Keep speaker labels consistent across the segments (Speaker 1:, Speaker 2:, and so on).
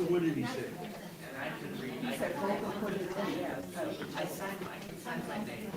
Speaker 1: what did he say?
Speaker 2: He said, "Volker put it in." Yeah, so I signed my name.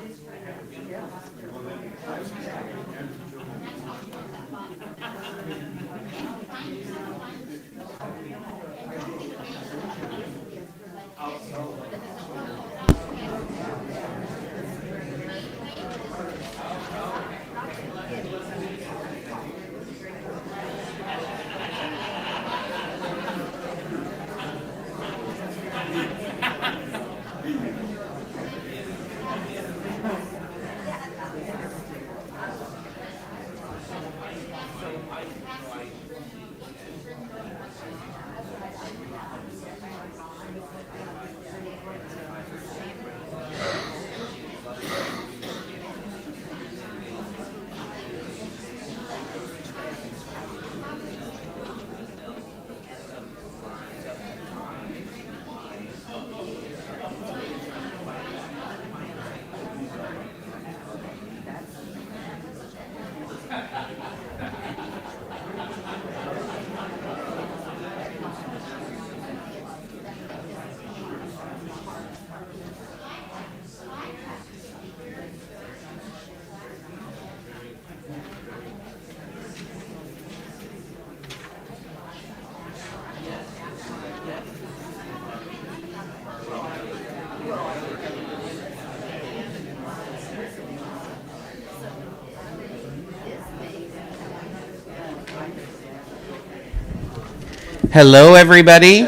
Speaker 3: Hello, everybody.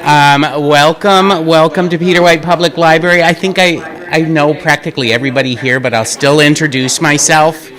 Speaker 3: Welcome to Peter White Public Library. I think I know practically everybody here, but I'll still introduce myself.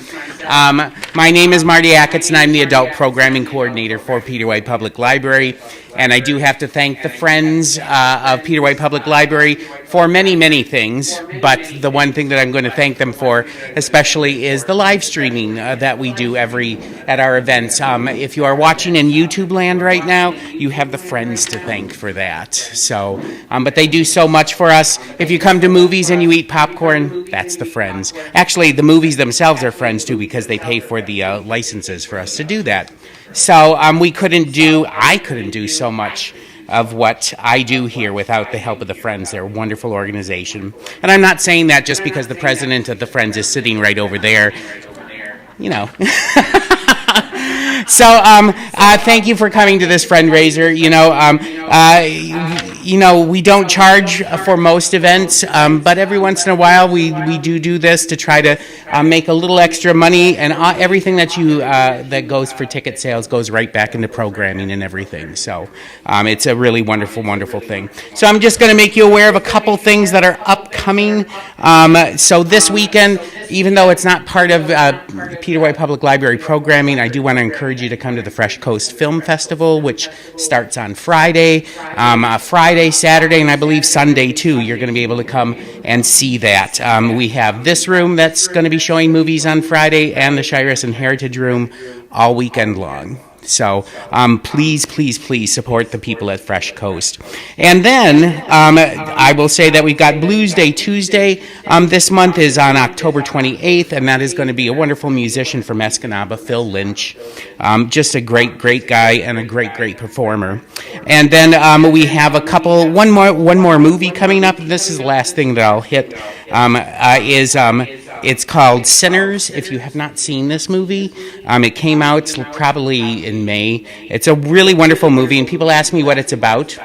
Speaker 3: My name is Marty Ackitts, and I'm the Adult Programming Coordinator for Peter White Public Library. And I do have to thank the Friends of Peter White Public Library for many, many things. But the one thing that I'm going to thank them for especially is the live streaming that we do at our events. If you are watching in YouTube land right now, you have the Friends to thank for that. So, but they do so much for us. If you come to movies and you eat popcorn, that's the Friends. Actually, the movies themselves are Friends too, because they pay for the licenses for us to do that. So I couldn't do so much of what I do here without the help of the Friends. They're a wonderful organization. And I'm not saying that just because the president of the Friends is sitting right over there. You know. So thank you for coming to this Friendraiser. We don't charge for most events, but every once in a while we do this to try to make a little extra money, and everything that goes for ticket sales goes right back into programming and everything. So it's a really wonderful, wonderful thing. So I'm just going to make you aware of a couple things that are upcoming. So this weekend, even though it's not part of Peter White Public Library programming, I do want to encourage you to come to the Fresh Coast Film Festival, which starts on Friday, Saturday, and I believe Sunday too. You're going to be able to come and see that. We have this room that's going to be showing movies on Friday, and the Shiress and Heritage Room all weekend long. So please support the people at Fresh Coast. And then I will say that we've got Blues Day Tuesday. This month is on October 28th, and that is going to be a wonderful musician from Escanaba, Phil Lynch. Just a great guy and a great performer. And then we have one more movie coming up. This is the last thing that I'll hit. It's called Sinners. If you have not seen this movie, it came out probably in May. It's a really wonderful movie, and people ask me what it's about.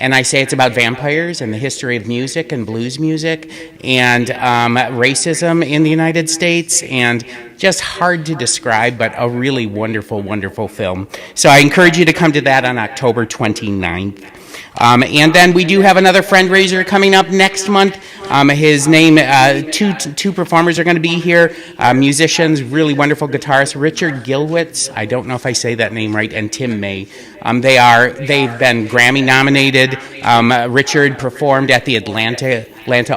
Speaker 3: And I say it's about vampires and the history of music and blues music and racism in the United States, and just hard to describe, but a really wonderful, wonderful film. So I encourage you to come to that on October 29th. And then we do have another Friendraiser coming up next month. His name, two performers are going to be here, musicians, really wonderful guitarist, Richard Gilwitz, I don't know if I say that name right, and Tim May. They've been Grammy nominated. Richard performed at the Atlanta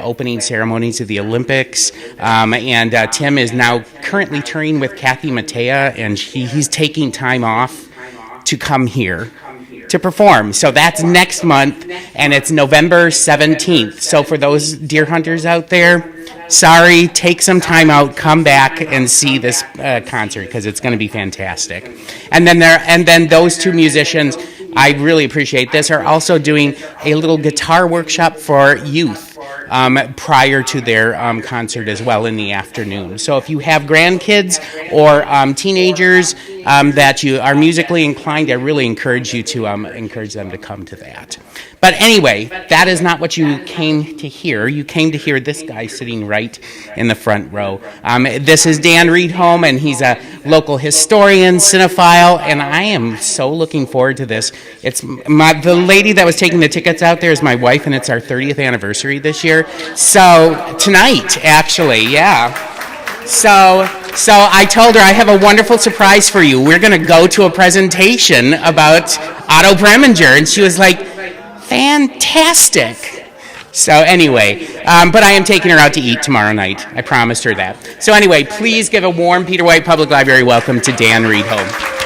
Speaker 3: opening ceremonies of the Olympics, and Tim is now currently touring with Kathy Mattea, and he's taking time off to come here to perform. So that's next month, and it's November 17th. So for those deer hunters out there, sorry, take some time out, come back and see this concert, because it's going to be fantastic. And then those two musicians, I really appreciate this, are also doing a little guitar workshop for youth prior to their concert as well in the afternoon. So if you have grandkids or teenagers that you are musically inclined, I really encourage you to encourage them to come to that. But anyway, that is not what you came to hear. You came to hear this guy sitting right in the front row. This is Dan Rydholm, and he's a local historian, cinephile, and I am so looking forward to this. It's the lady that was taking the tickets out there is my wife, and it's our 30th anniversary this year. So tonight, actually, yeah. So I told her I have a wonderful surprise for you. We're going to go to a presentation about Otto Preminger, and she was like, fantastic. So anyway, but I am taking her out to eat tomorrow night. I promised her that. So anyway, please give a warm Peter White Public Library welcome to Dan Rydholm.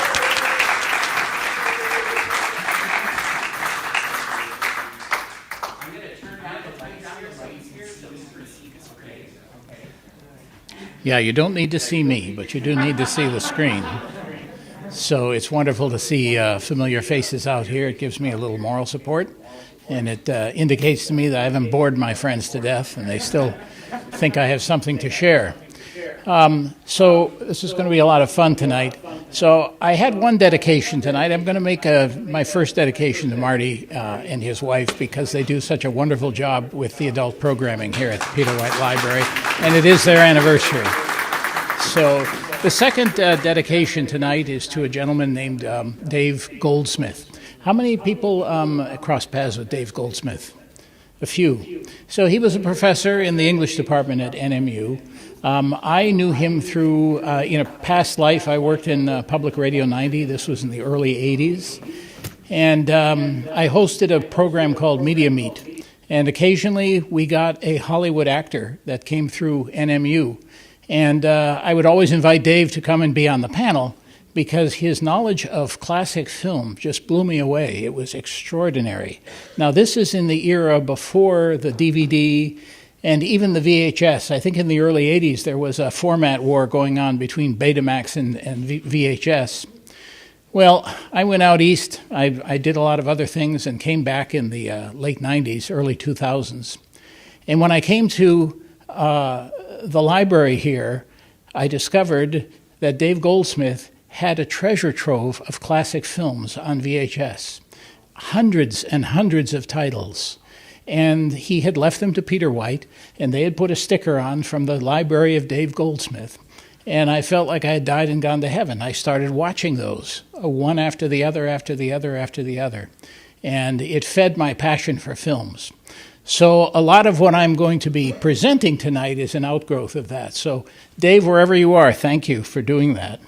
Speaker 1: Yeah, you don't need to see me, but you do need to see the screen. So it's wonderful to see familiar faces out here. It gives me a little moral support, and it indicates to me that I haven't bored my friends to death, and they still think I have something to share. So this is going to be a lot of fun tonight. So I had one dedication tonight. I'm going to make my first dedication to Marty and his wife, because they do such a wonderful job with the adult programming here at the Peter White Library, and it is their anniversary. So the second dedication tonight is to a gentleman named Dave Goldsmith. How many people cross paths with Dave Goldsmith? A few. So he was a professor in the English department at NMU. I knew him through, in a past life, I worked in Public Radio 90. This was in the early 80s. And I hosted a program called Media Meet. And occasionally we got a Hollywood actor that came through NMU. And I would always invite Dave to come and be on the panel, because his knowledge of classic film just blew me away. It was extraordinary. Now, this is in the era before the DVD and even the VHS. I think in the early 80s there was a format war going on between Betamax and VHS. Well, I went out east. I did a lot of other things and came back in the late 90s, early 2000s. And when I came to the library here, I discovered that Dave Goldsmith had a treasure trove of classic films on VHS, hundreds and hundreds of titles. And he had left them to Peter White, and they had put a sticker on from the Library of Dave Goldsmith. And I felt like I had died and gone to heaven. I started watching those, one after the other, after the other, after the other. And it fed my passion for films. So a lot of what I'm going to be presenting tonight is an outgrowth of that. So Dave, wherever you are, thank you for doing that.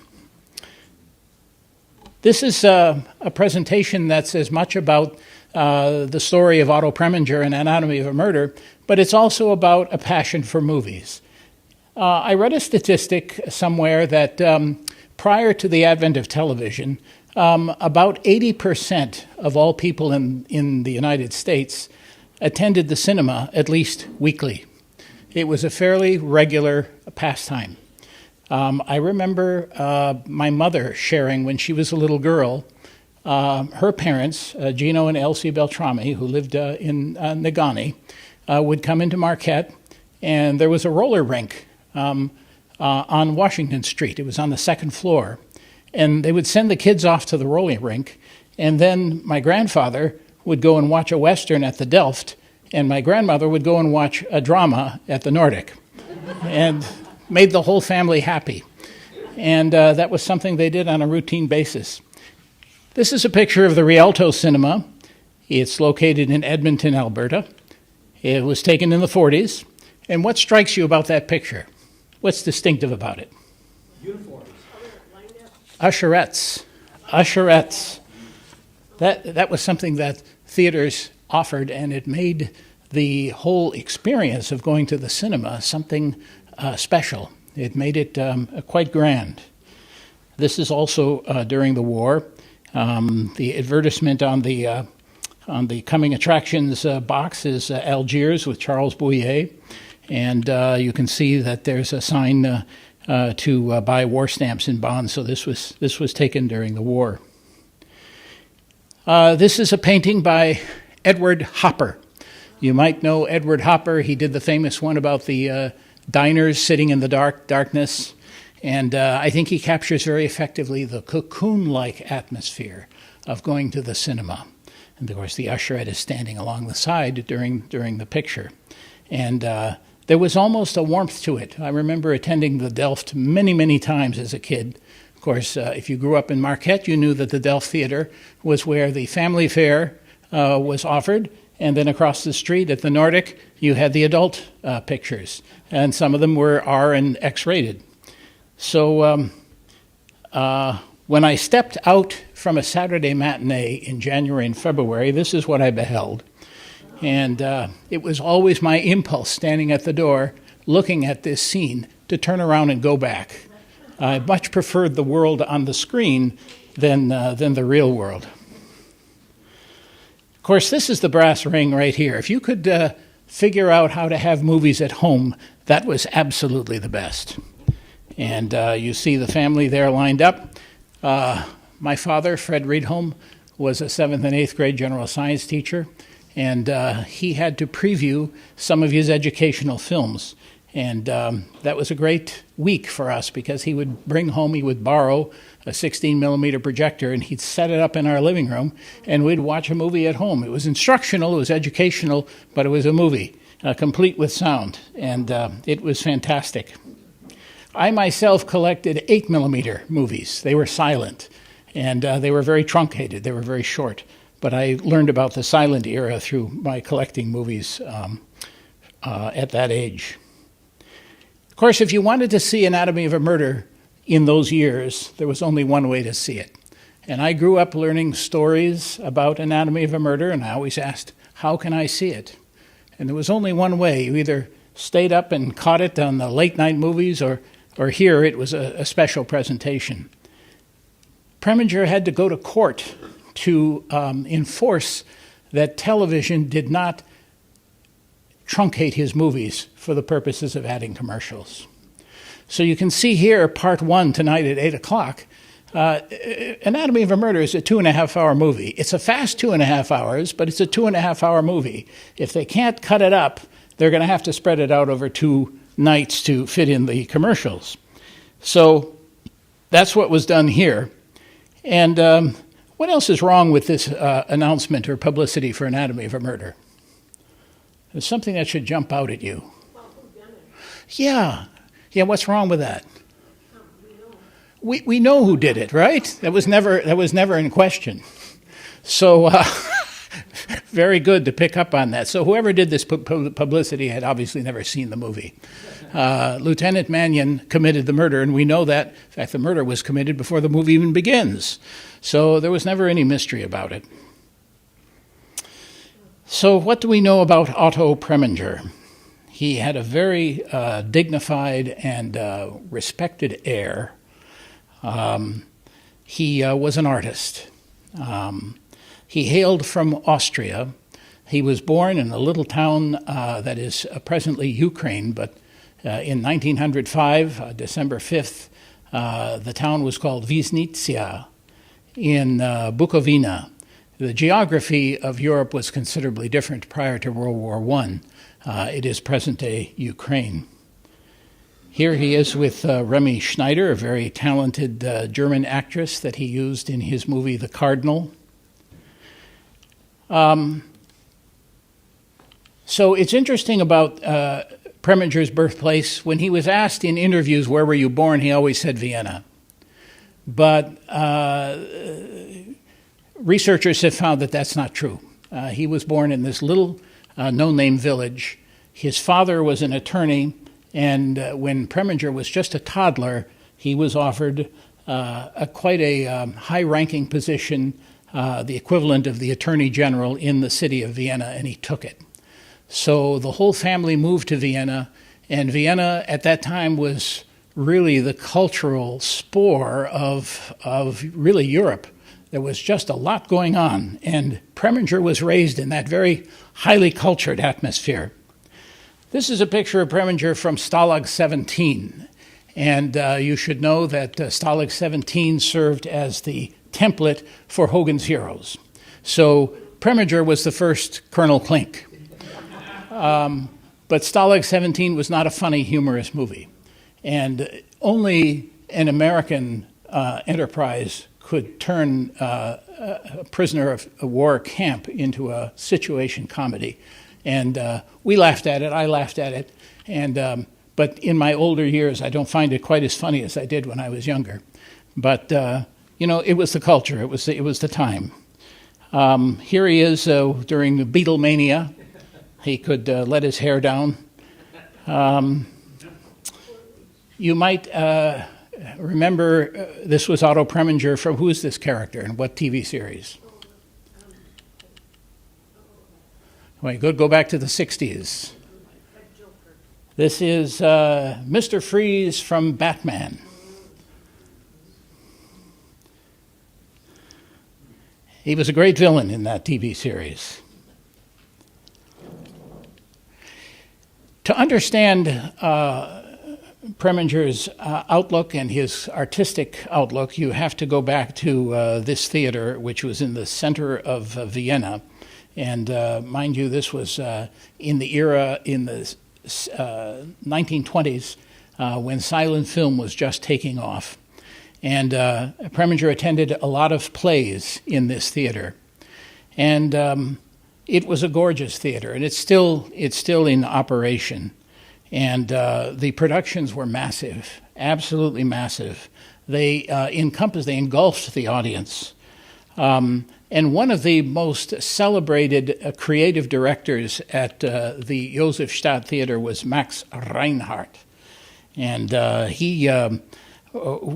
Speaker 1: This is a presentation that's as much about the story of Otto Preminger and Anatomy of a Murder, but it's also about a passion for movies. I read a statistic somewhere that prior to the advent of television, about 80% of all people in the United States attended the cinema at least weekly. It was a fairly regular pastime. I remember my mother sharing when she was a little girl, her parents, Gino and Elsie Beltrami, who lived in Negaunee, would come into Marquette, and there was a roller rink on Washington Street. It was on the second floor. And they would send the kids off to the roller rink, and then my grandfather would go and watch a Western at the Delft, and my grandmother would go and watch a drama at the Nordic. And made the whole family happy. And that was something they did on a routine basis. This is a picture of the Rialto Cinema. It's located in Edmonton, Alberta. It was taken in the 40s. And what strikes you about that picture? What's distinctive about it?
Speaker 4: Uniforms.
Speaker 1: Usherettes. Usherettes. That was something that theaters offered, and it made the whole experience of going to the cinema something special. It made it quite grand. This is also during the war. The advertisement on the coming attractions box is Algiers with Charles Bouyer, and you can see that there's a sign to buy war stamps and bonds. So this was taken during the war. This is a painting by Edward Hopper. You might know Edward Hopper. He did the famous one about the diners sitting in the darkness. And I think he captures very effectively the cocoon-like atmosphere of going to the cinema. And of course, the usherette is standing along the side during the picture. And there was almost a warmth to it. I remember attending the Delft many, many times as a kid. Of course, if you grew up in Marquette, you knew that the Delft Theater was where the family fare was offered. And then across the street at the Nordic, you had the adult pictures. And some of them were R and X-rated. So when I stepped out from a Saturday matinee in January and February, this is what I beheld. And it was always my impulse standing at the door, looking at this scene, to turn around and go back. I much preferred the world on the screen than the real world. Of course, this is the brass ring right here. If you could figure out how to have movies at home, that was absolutely the best. And you see the family there lined up. My father, Fred Rydholm, was a 7th and 8th grade general science teacher, and he had to preview some of his educational films. And that was a great week for us because he would borrow a 16-millimeter projector, and he'd set it up in our living room, and we'd watch a movie at home. It was instructional, it was educational, but it was a movie, complete with sound, and it was fantastic. I myself collected 8-millimeter movies. They were silent, and they were very truncated. They were very short. But I learned about the silent era through my collecting movies at that age. Of course, if you wanted to see Anatomy of a Murder in those years, there was only one way to see it. And I grew up learning stories about Anatomy of a Murder, and I always asked, how can I see it? And there was only one way. You either stayed up and caught it on the late-night movies, or here it was a special presentation. Preminger had to go to court to enforce that television did not truncate his movies for the purposes of adding commercials. So you can see here part 1 tonight at 8 o'clock. Anatomy of a Murder is a 2.5-hour movie. It's a fast 2.5 hours, but it's a 2.5-hour movie. If they can't cut it up, they're going to have to spread it out over 2 nights to fit in the commercials. So that's what was done here. And what else is wrong with this announcement or publicity for Anatomy of a Murder? There's something that should jump out at you. Yeah, what's wrong with that? We know who did it, right? That was never in question. So very good to pick up on that. So whoever did this publicity had obviously never seen the movie. Lieutenant Mannion committed the murder, and we know that. In fact, the murder was committed before the movie even begins. So there was never any mystery about it. So what do we know about Otto Preminger? He had a very dignified and respected air. He was an artist. He hailed from Austria. He was born in a little town that is presently Ukraine, but in 1905, December 5th, the town was called Viznitsia in Bukovina. The geography of Europe was considerably different prior to World War I. It is present-day Ukraine. Here he is with Remy Schneider, a very talented German actress that he used in his movie The Cardinal. So it's interesting about Preminger's birthplace. When he was asked in interviews, where were you born, he always said Vienna. But researchers have found that that's not true. He was born in this little no-name village. His father was an attorney, and when Preminger was just a toddler, he was offered quite a high-ranking position, the equivalent of the Attorney General in the city of Vienna, and he took it. So the whole family moved to Vienna, and Vienna at that time was really the cultural spore of really Europe. There was just a lot going on, and Preminger was raised in that very highly cultured atmosphere. This is a picture of Preminger from Stalag 17, and you should know that Stalag 17 served as the template for Hogan's Heroes, So Preminger was the first Colonel Klink. But Stalag 17 was not a funny, humorous movie. And only an American enterprise could turn a prisoner of war camp into a situation comedy. And we laughed at it, I laughed at it. And, but in my older years, I don't find it quite as funny as I did when I was younger. But, you know, it was the culture, it was the time. Here he is during the Beatlemania. He could let his hair down. You might remember this was Otto Preminger from who is this character and what TV series? Wait, go back to the 60s. This is Mr. Freeze from Batman. He was a great villain in that TV series. To understand Preminger's outlook and his artistic outlook, you have to go back to this theater, which was in the center of Vienna. And mind you, this was in the era in the 1920s when silent film was just taking off. And Preminger attended a lot of plays in this theater. And it was a gorgeous theater, and it's still in operation. And the productions were massive, absolutely massive. They engulfed the audience. And one of the most celebrated creative directors at the Josefstadt Theater was Max Reinhardt. And he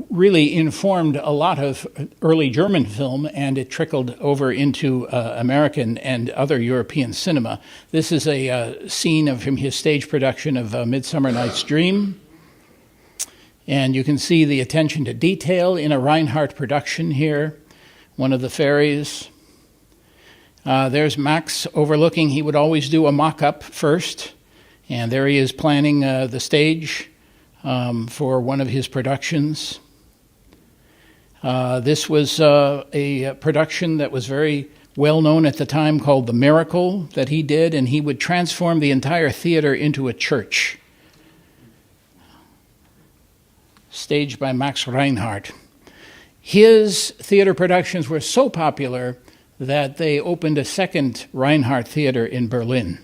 Speaker 1: really informed a lot of early German film, and it trickled over into American and other European cinema. This is a scene from his stage production of Midsummer Night's Dream. And you can see the attention to detail in a Reinhardt production here, one of the ferries. There's Max overlooking. He would always do a mock-up first, and there he is planning the stage for one of his productions. This was a production that was very well known at the time called The Miracle that he did, and he would transform the entire theater into a church. Staged by Max Reinhardt. His theater productions were so popular that they opened a second Reinhardt Theater in Berlin.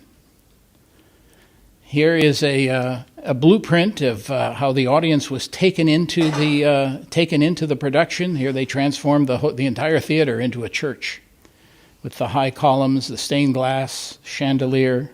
Speaker 1: Here is a blueprint of how the audience was taken into the production. Here they transformed the entire theater into a church with the high columns, the stained glass, chandelier.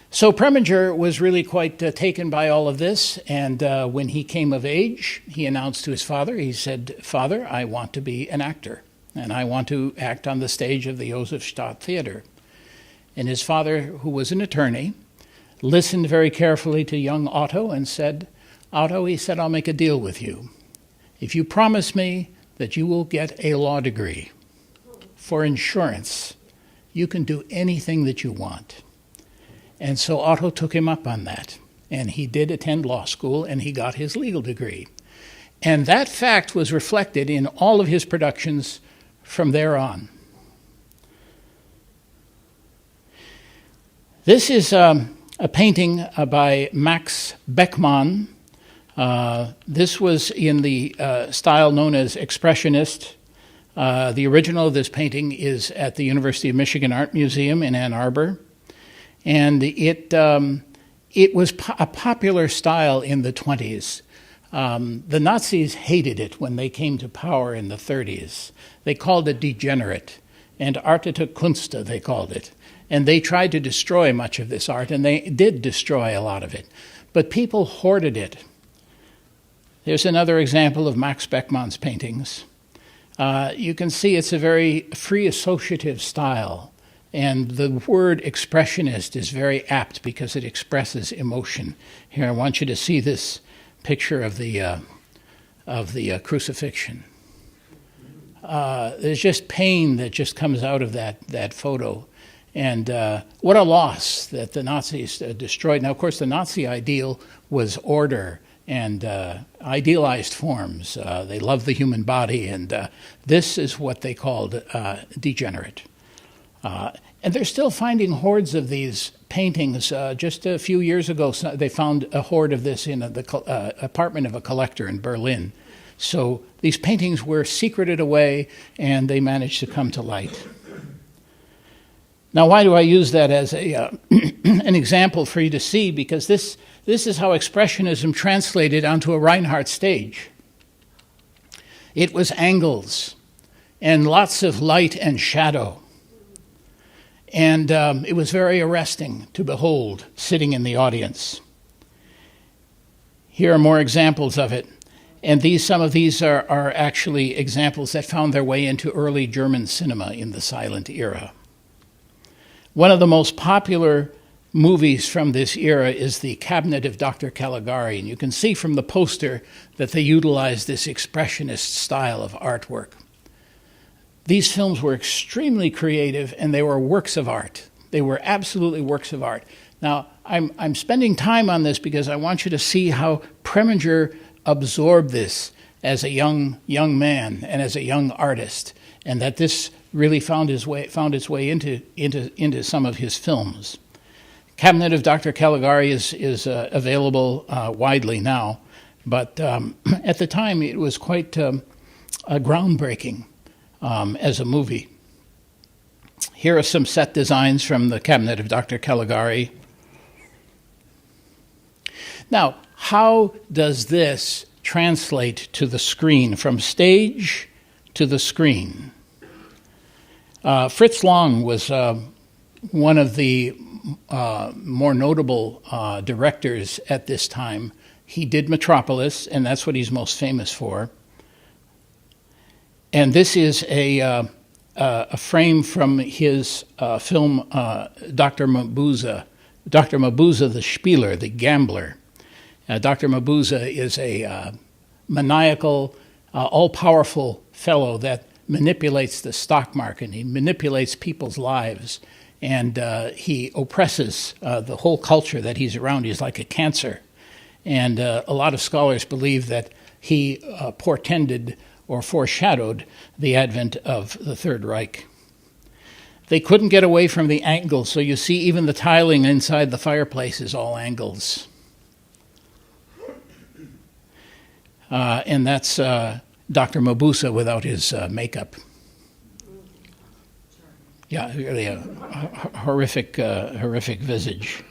Speaker 1: So Preminger was really quite taken by all of this, and when he came of age, he announced to his father, he said, "Father, I want to be an actor, and I want to act on the stage of the Josefstadt Theater." And his father, who was an attorney, listened very carefully to young Otto and said, "Otto," he said, "I'll make a deal with you. If you promise me that you will get a law degree for insurance, you can do anything that you want." And so Otto took him up on that. And he did attend law school, and he got his legal degree. And that fact was reflected in all of his productions from there on. This is a painting by Max Beckmann. This was in the style known as Expressionist. The original of this painting is at the University of Michigan Art Museum in Ann Arbor. And it was a popular style in the 20s. The Nazis hated it when they came to power in the 30s. They called it degenerate, and Artete Kunste, they called it. And they tried to destroy much of this art, and they did destroy a lot of it. But people hoarded it. There's another example of Max Beckmann's paintings. You can see it's a very free associative style. And the word expressionist is very apt because it expresses emotion. Here, I want you to see this picture of the crucifixion. There's just pain that just comes out of that photo. And what a loss that the Nazis destroyed. Now, of course, the Nazi ideal was order and idealized forms. They love the human body, and this is what they called degenerate. And they're still finding hordes of these paintings. Just a few years ago, they found a horde of this in the apartment of a collector in Berlin. So these paintings were secreted away, and they managed to come to light. Now, why do I use that as an example for you to see? Because this is how Expressionism translated onto a Reinhardt stage. It was angles and lots of light and shadow. And it was very arresting to behold sitting in the audience. Here are more examples of it. And some of these are actually examples that found their way into early German cinema in the silent era. One of the most popular movies from this era is The Cabinet of Dr. Caligari, and you can see from the poster that they utilized this expressionist style of artwork. These films were extremely creative, and they were works of art. They were absolutely works of art. Now, I'm spending time on this because I want you to see how Preminger absorbed this as a young man and as a young artist, and that this really found its way into some of his films. Cabinet of Dr. Caligari is available widely now, but at the time it was quite groundbreaking as a movie. Here are some set designs from the Cabinet of Dr. Caligari. Now, how does this translate to the screen, from stage to the screen? Fritz Lang was one of the more notable directors at this time. He did Metropolis, and that's what he's most famous for. And this is a frame from his film Dr. Mabuse the Spieler, the Gambler. Dr. Mabuse is a maniacal, all-powerful fellow that manipulates the stock market. He manipulates people's lives, and he oppresses the whole culture that he's around. He's like a cancer. And a lot of scholars believe that he portended or foreshadowed the advent of the Third Reich. They couldn't get away from the angles, so you see even the tiling inside the fireplace is all angles. And that's Dr. Mabuse without his makeup. Yeah, really a horrific visage.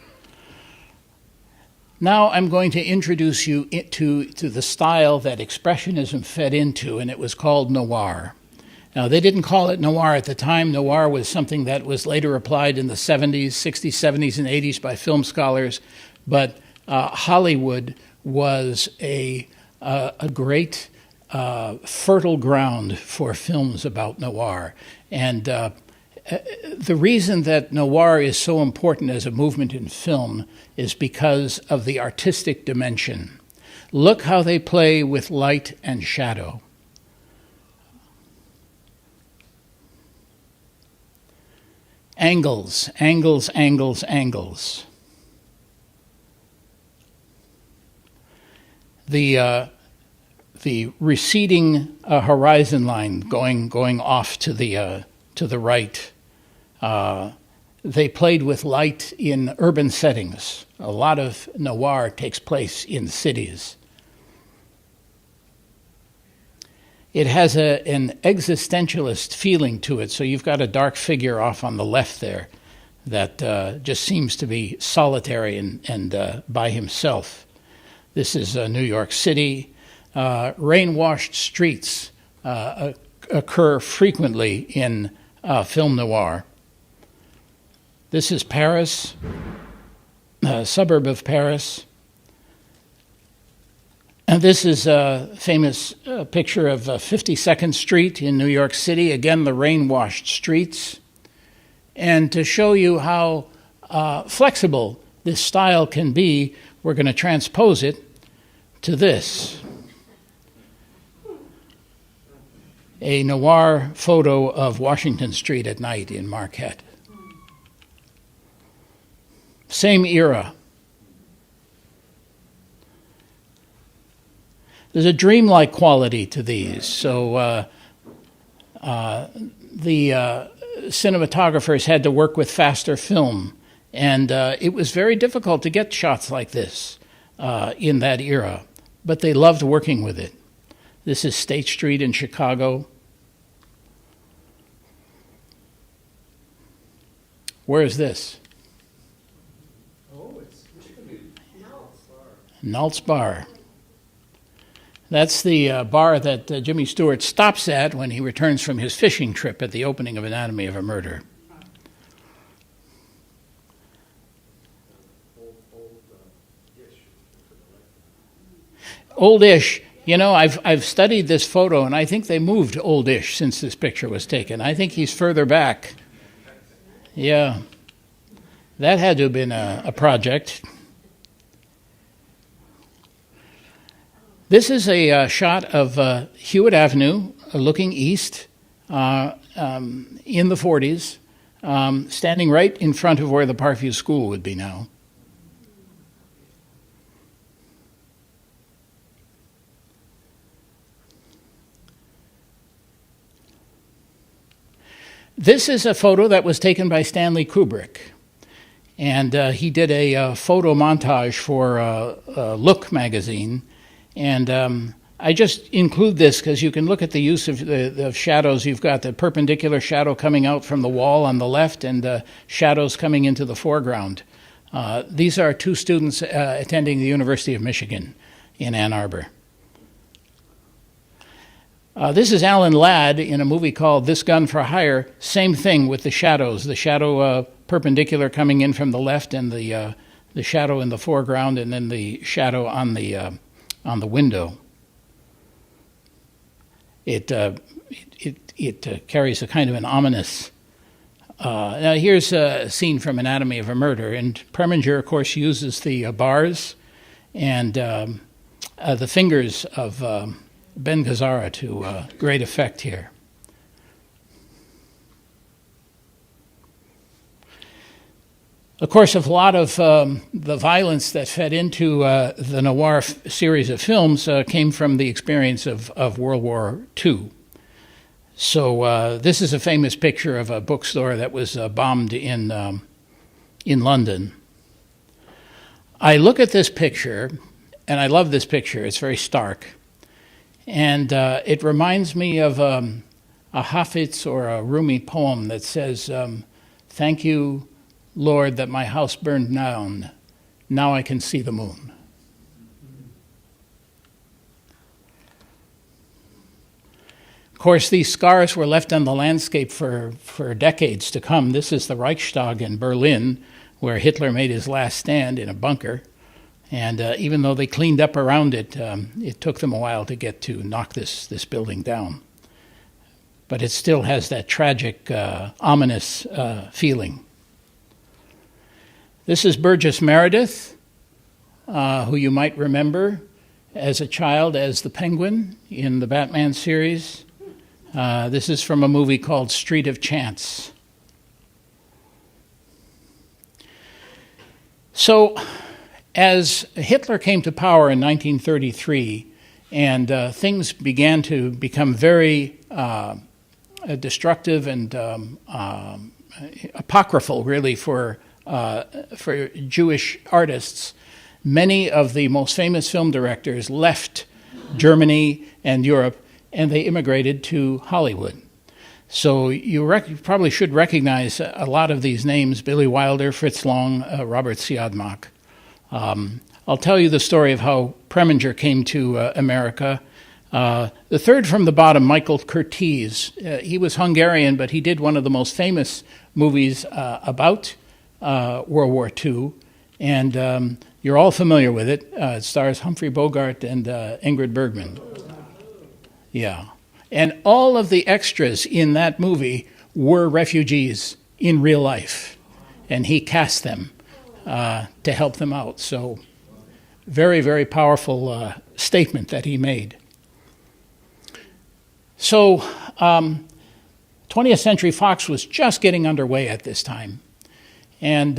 Speaker 1: Now I'm going to introduce you to the style that Expressionism fed into, and it was called noir. Now, they didn't call it noir at the time. Noir was something that was later applied in the 70s, 60s, 70s, and 80s by film scholars, but Hollywood was a great fertile ground for films about noir. And the reason that noir is so important as a movement in film is because of the artistic dimension. Look how they play with light and shadow. Angles, angles, angles, angles. The receding horizon line going off to the right. They played with light in urban settings. A lot of noir takes place in cities. It has an existentialist feeling to it, so you've got a dark figure off on the left there that just seems to be solitary and by himself. This is New York City. Rain-washed streets occur frequently in film noir. This is Paris, a suburb of Paris. And this is a famous picture of 52nd Street in New York City. Again, the rain-washed streets. And to show you how flexible this style can be, we're going to transpose it to this. A noir photo of Washington Street at night in Marquette. Same era. There's a dreamlike quality to these. So the cinematographers had to work with faster film, and it was very difficult to get shots like this in that era, but they loved working with it. This is State Street in Chicago. Where is this? Nalt's Bar. That's the bar that Jimmy Stewart stops at when he returns from his fishing trip at the opening of Anatomy of a Murder. Old Ish. You know, I've studied this photo, and I think they moved Old Ish since this picture was taken. I think he's further back. Yeah. That had to have been a project. This is a shot of Hewitt Avenue looking east in the 40s, standing right in front of where the Parkview School would be now. This is a photo that was taken by Stanley Kubrick, and he did a photo montage for Look magazine. And I just include this because you can look at the use of the shadows. You've got the perpendicular shadow coming out from the wall on the left and shadows coming into the foreground. These are two students attending the University of Michigan in Ann Arbor. This is Alan Ladd in a movie called This Gun for Hire. Same thing with the shadows. The shadow perpendicular coming in from the left and the shadow in the foreground, and then the shadow on the window. It carries a kind of an ominous. Now here's a scene from Anatomy of a Murder, and Preminger, of course, uses the bars and the fingers of Ben Gazzara to great effect here. Of course, a lot of the violence that fed into the noir series of films came from the experience of World War II. So this is a famous picture of a bookstore that was bombed in London. I look at this picture, and I love this picture. It's very stark. And it reminds me of a Hafez or a Rumi poem that says, "Thank you, Lord, that my house burned down. Now I can see the moon." Of course, these scars were left on the landscape for decades to come. This is the Reichstag in Berlin, where Hitler made his last stand in a bunker. And even though they cleaned up around it, it took them a while to get to knock this building down. But it still has that tragic, ominous feeling. This is Burgess Meredith, who you might remember as a child as the Penguin in the Batman series. This is from a movie called Street of Chance. So, as Hitler came to power in 1933, and things began to become very destructive and apocryphal, really, for Jewish artists, many of the most famous film directors left Germany and Europe, and they immigrated to Hollywood. So you probably should recognize a lot of these names: Billy Wilder, Fritz Lang, Robert Siodmak. I'll tell you the story of how Preminger came to America. The third from the bottom, Michael Curtiz. He was Hungarian, but he did one of the most famous movies about World War II, and you're all familiar with it. It stars Humphrey Bogart and Ingrid Bergman. Yeah. And all of the extras in that movie were refugees in real life, and he cast them to help them out. So very, very powerful statement that he made. So 20th Century Fox was just getting underway at this time. And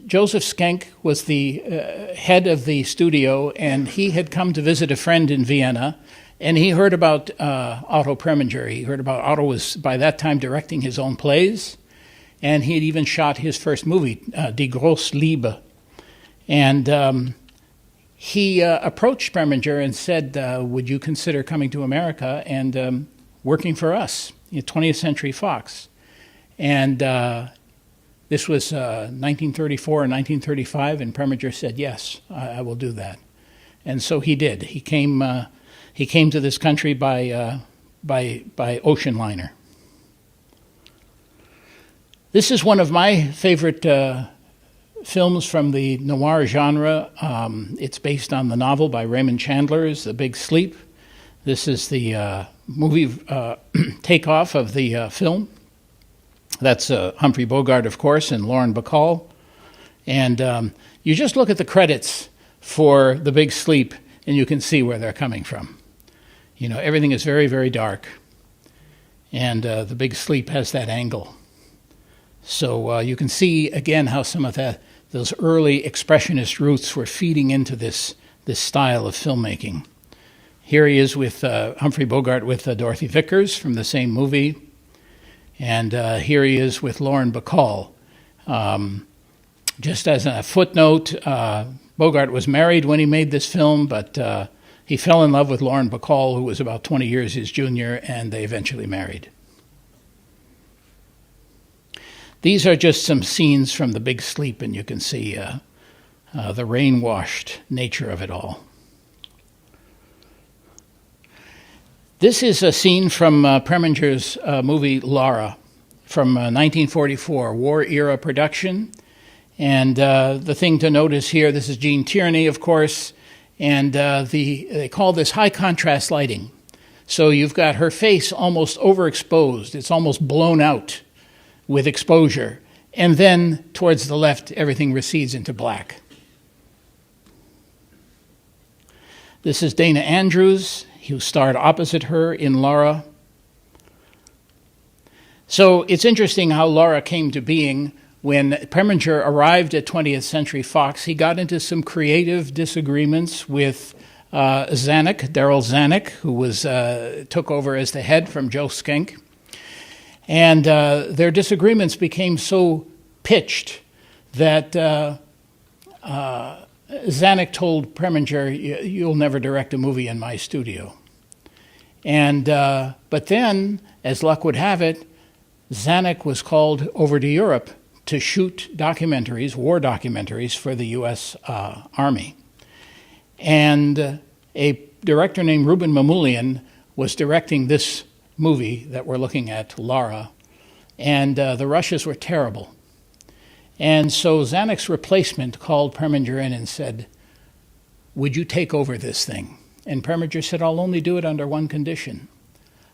Speaker 1: Joseph Schenck was the head of the studio, and he had come to visit a friend in Vienna, and he heard about Otto Preminger. He heard about Otto was, by that time, directing his own plays, and he had even shot his first movie, Die Grosse Liebe. And he approached Preminger and said, would you consider coming to America and working for us, 20th Century Fox? And this was 1934 or 1935, and Preminger said, yes, I will do that. And so he did. He came to this country by ocean liner. This is one of my favorite films from the noir genre. It's based on the novel by Raymond Chandler's The Big Sleep. This is the movie takeoff of the film. That's Humphrey Bogart, of course, and Lauren Bacall. And you just look at the credits for The Big Sleep, and you can see where they're coming from. You know, everything is very, very dark. And The Big Sleep has that angle. So you can see, again, how some of those early expressionist roots were feeding into this style of filmmaking. Here he is with Humphrey Bogart with Dorothy Vickers from the same movie. And here he is with Lauren Bacall. Just as a footnote, Bogart was married when he made this film, but he fell in love with Lauren Bacall, who was about 20 years his junior, and they eventually married. These are just some scenes from The Big Sleep, and you can see the rain-washed nature of it all. This is a scene from Preminger's movie Lara from 1944, war-era production. And the thing to notice here, this is Jean Tierney, of course, and they call this high-contrast lighting. So you've got her face almost overexposed. It's almost blown out with exposure. And then towards the left, everything recedes into black. This is Dana Andrews, who starred opposite her in Lara. So it's interesting how Lara came to being. When Preminger arrived at 20th Century Fox, he got into some creative disagreements with Zanuck, Darryl Zanuck, who took over as the head from Joe Schenck. And their disagreements became so pitched that Zanuck told Preminger, "You'll never direct a movie in my studio." And but then, as luck would have it, Zanuck was called over to Europe to shoot documentaries, war documentaries for the U.S. Army. And a director named Ruben Mamoulian was directing this movie that we're looking at, Lara, and the rushes were terrible. And so Zanuck's replacement called Preminger in and said, "Would you take over this thing?" And Preminger said, "I'll only do it under one condition.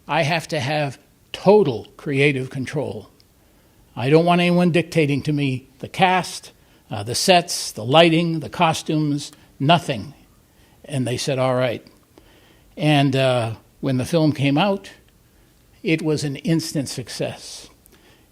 Speaker 1: I have to have total creative control. I don't want anyone dictating to me the cast, the sets, the lighting, the costumes, nothing." And they said, "All right." And when the film came out, it was an instant success.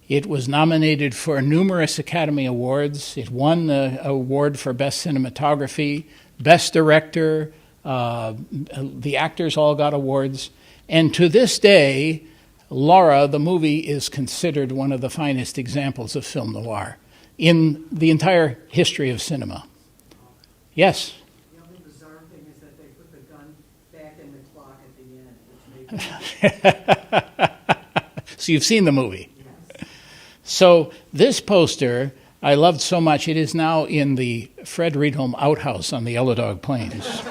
Speaker 1: It was nominated for numerous Academy Awards. It won the award for Best Cinematography, Best Director. The actors all got awards. And to this day, Lara, the movie, is considered one of the finest examples of film noir in the entire history of cinema. Yes?
Speaker 4: The only bizarre thing is that they put the gun back in the clock at the end, which made me...
Speaker 1: So you've seen the movie.
Speaker 4: Yes.
Speaker 1: So this poster I loved so much, it is now in the Fred Rydholm outhouse on the Yellow Dog Plains.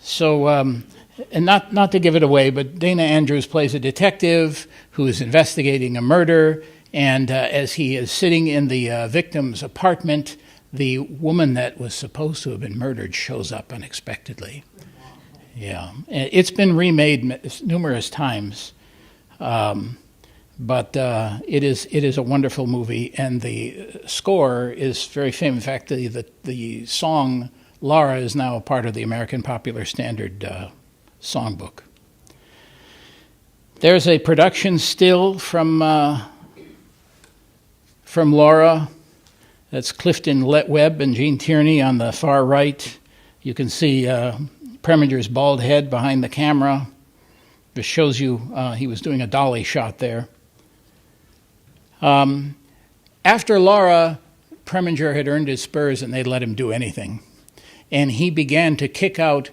Speaker 1: So, and not to give it away, but Dana Andrews plays a detective who is investigating a murder, and as he is sitting in the victim's apartment, the woman that was supposed to have been murdered shows up unexpectedly. Yeah, it's been remade numerous times, but it is a wonderful movie, and the score is very famous. In fact, the song Lara is now a part of the American Popular Standard songbook. There's a production still from from Laura. That's Clifton Webb and Gene Tierney on the far right. You can see Preminger's bald head behind the camera. This shows you he was doing a dolly shot there. After Laura, Preminger had earned his spurs and they'd let him do anything. And he began to kick out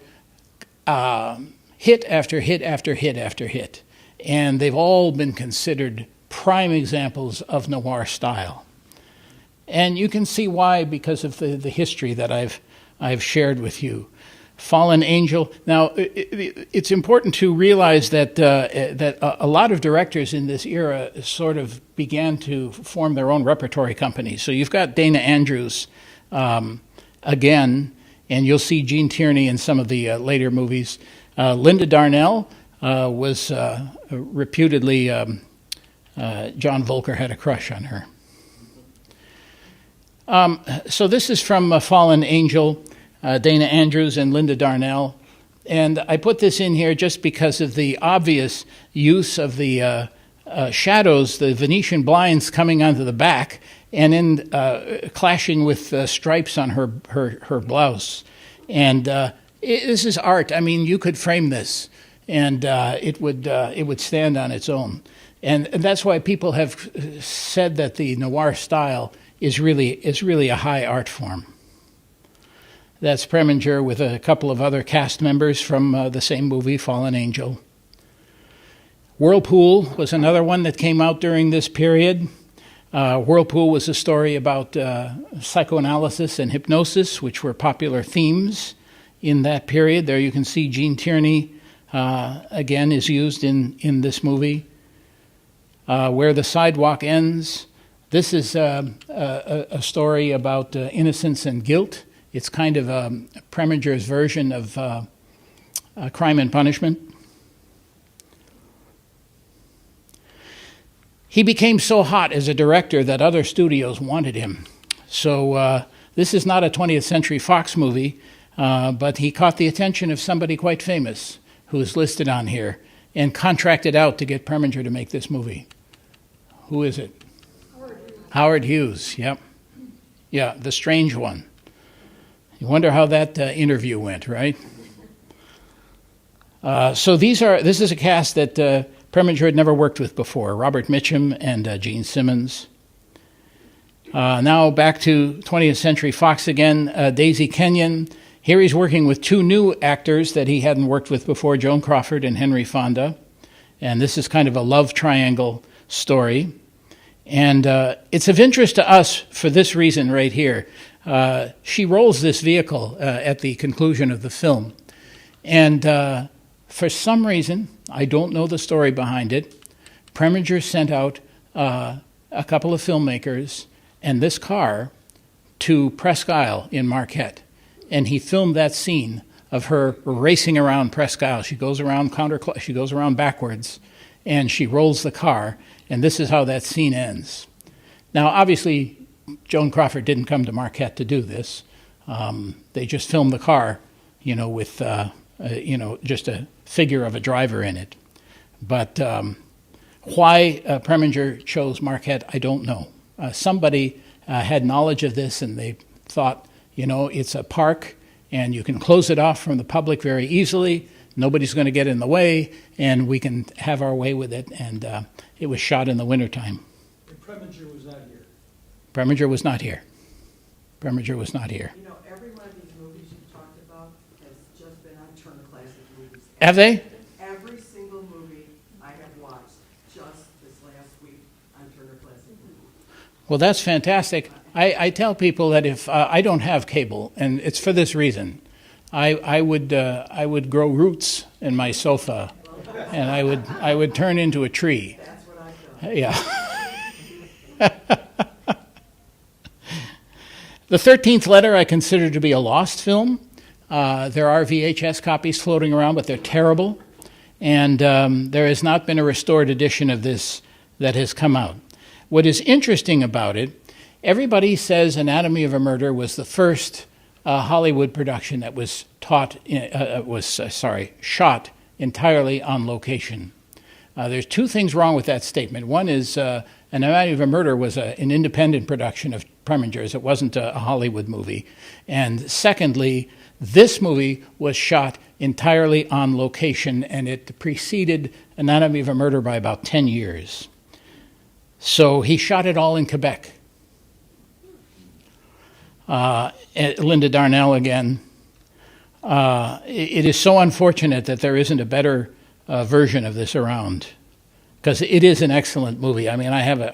Speaker 1: hit after hit after hit after hit. And they've all been considered prime examples of noir style. And you can see why, because of the history that I've shared with you. Fallen Angel. Now, it's important to realize that a lot of directors in this era sort of began to form their own repertory companies. So you've got Dana Andrews again, and you'll see Gene Tierney in some of the later movies. Linda Darnell was reputedly, John Volker had a crush on her. So this is from Fallen Angel. Dana Andrews and Linda Darnell. And I put this in here just because of the obvious use of the shadows, the Venetian blinds coming onto the back, and in clashing with stripes on her blouse. And this is art. I mean, you could frame this, and it would stand on its own. And that's why people have said that the noir style is really a high art form. That's Preminger with a couple of other cast members from the same movie, Fallen Angel. Whirlpool was another one that came out during this period. Whirlpool was a story about psychoanalysis and hypnosis, which were popular themes in that period. There you can see Gene Tierney, again, is used in this movie. Where the Sidewalk Ends. This is a story about innocence and guilt. It's kind of Preminger's version of Crime and Punishment. He became so hot as a director that other studios wanted him. So this is not a 20th Century Fox movie, but he caught the attention of somebody quite famous who is listed on here and contracted out to get Preminger to make this movie. Who is it? Howard Hughes, yep. Yeah, the strange one. You wonder how that interview went, right? So this is a cast that Preminger had never worked with before. Robert Mitchum and Gene Simmons. Now back to 20th Century Fox again. Daisy Kenyon. Here he's working with two new actors that he hadn't worked with before, Joan Crawford and Henry Fonda. And this is kind of a love triangle story. And it's of interest to us for this reason right here. She rolls this vehicle at the conclusion of the film. And for some reason, I don't know the story behind it, Preminger sent out a couple of filmmakers and this car to Presque Isle in Marquette. And he filmed that scene of her racing around Presque Isle. She goes around she goes around backwards, and she rolls the car, and this is how that scene ends. Now, obviously, Joan Crawford didn't come to Marquette to do this. They just filmed the car, with, just a figure of a driver in it. But why Preminger chose Marquette, I don't know. Somebody had knowledge of this, and they thought, it's a park, and you can close it off from the public very easily. Nobody's going to get in the way, and we can have our way with it. And it was shot in the wintertime.
Speaker 5: And Preminger was not here.
Speaker 1: Preminger was not here. Preminger was not here.
Speaker 4: Every one of these movies you talked about has just been on Turner Classic Movies.
Speaker 1: Have they?
Speaker 4: Every single movie I have watched just this last week on Turner Classic Movies.
Speaker 1: Well, that's fantastic. I tell people that if I don't have cable, and it's for this reason, I would grow roots in my sofa, and I would turn into a tree.
Speaker 4: That's what I thought.
Speaker 1: Yeah. The 13th Letter I consider to be a lost film. There are VHS copies floating around, but they're terrible. And there has not been a restored edition of this that has come out. What is interesting about it, everybody says Anatomy of a Murder was the first Hollywood production that was shot entirely on location. There's two things wrong with that statement. One is Anatomy of a Murder was an independent production of Preminger's. It wasn't a Hollywood movie. And secondly, this movie was shot entirely on location, and it preceded Anatomy of a Murder by about 10 years. So he shot it all in Quebec. Linda Darnell again. It is so unfortunate that there isn't a better version of this around, because it is an excellent movie. I mean, I have a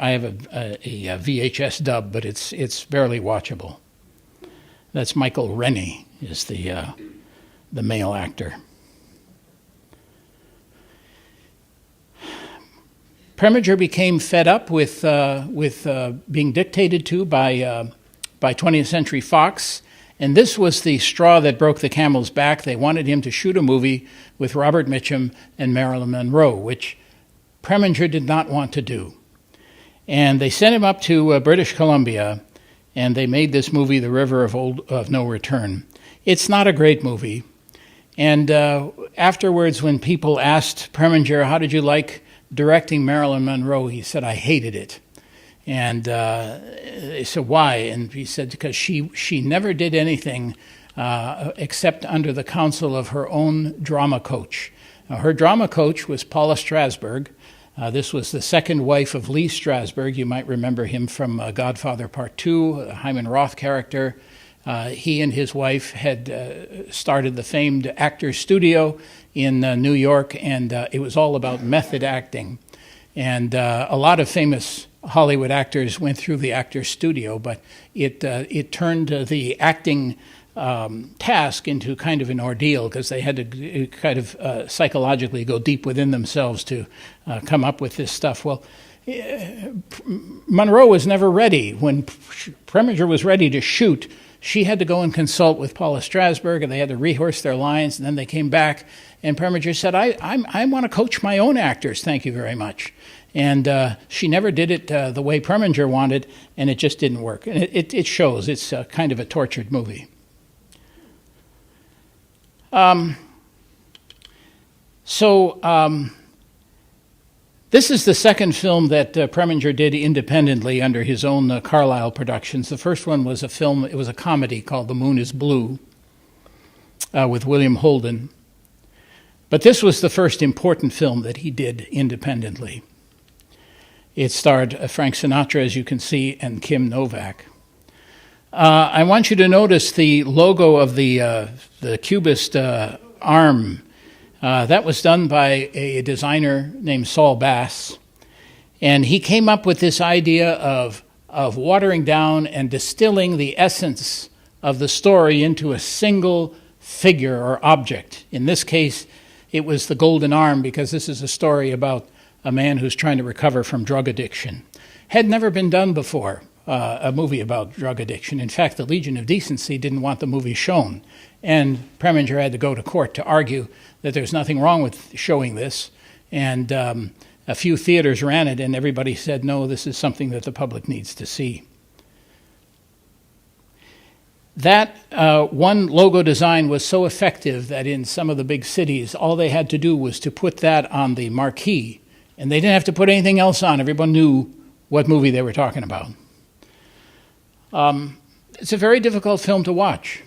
Speaker 1: VHS dub, but it's barely watchable. That's Michael Rennie is the male actor. Preminger became fed up with being dictated to by 20th Century Fox, and this was the straw that broke the camel's back. They wanted him to shoot a movie with Robert Mitchum and Marilyn Monroe, which Preminger did not want to do. And they sent him up to British Columbia, and they made this movie, The River of No Return. It's not a great movie. And afterwards, when people asked Preminger, how did you like directing Marilyn Monroe, he said, I hated it. And they said, why? And he said, because she never did anything except under the counsel of her own drama coach. Now, her drama coach was Paula Strasberg. This was the second wife of Lee Strasberg. You might remember him from Godfather Part 2, a Hyman Roth character. He and his wife had started the famed Actors Studio in New York, and it was all about method acting. And a lot of famous Hollywood actors went through the Actors Studio, but it turned the acting task into kind of an ordeal, because they had to kind of psychologically go deep within themselves to come up with this stuff. Well, Monroe was never ready. When Preminger was ready to shoot, she had to go and consult with Paula Strasberg, and they had to rehearse their lines, and then they came back, and Preminger said, I want to coach my own actors, thank you very much. And she never did it the way Preminger wanted, and it just didn't work. And it shows. It's kind of a tortured movie. This is the second film that Preminger did independently under his own Carlyle Productions. The first one was it was a comedy called The Moon is Blue with William Holden. But this was the first important film that he did independently. It starred Frank Sinatra, as you can see, and Kim Novak. I want you to notice the logo of the Cubist arm. That was done by a designer named Saul Bass. And he came up with this idea of watering down and distilling the essence of the story into a single figure or object. In this case, it was the golden arm, because this is a story about a man who's trying to recover from drug addiction. Had never been done before, a movie about drug addiction. In fact, the Legion of Decency didn't want the movie shown. And Preminger had to go to court to argue that there's nothing wrong with showing this. And a few theaters ran it, and everybody said, no, this is something that the public needs to see. That one logo design was so effective that in some of the big cities, all they had to do was to put that on the marquee, and they didn't have to put anything else on. Everyone knew what movie they were talking about. It's a very difficult film to watch.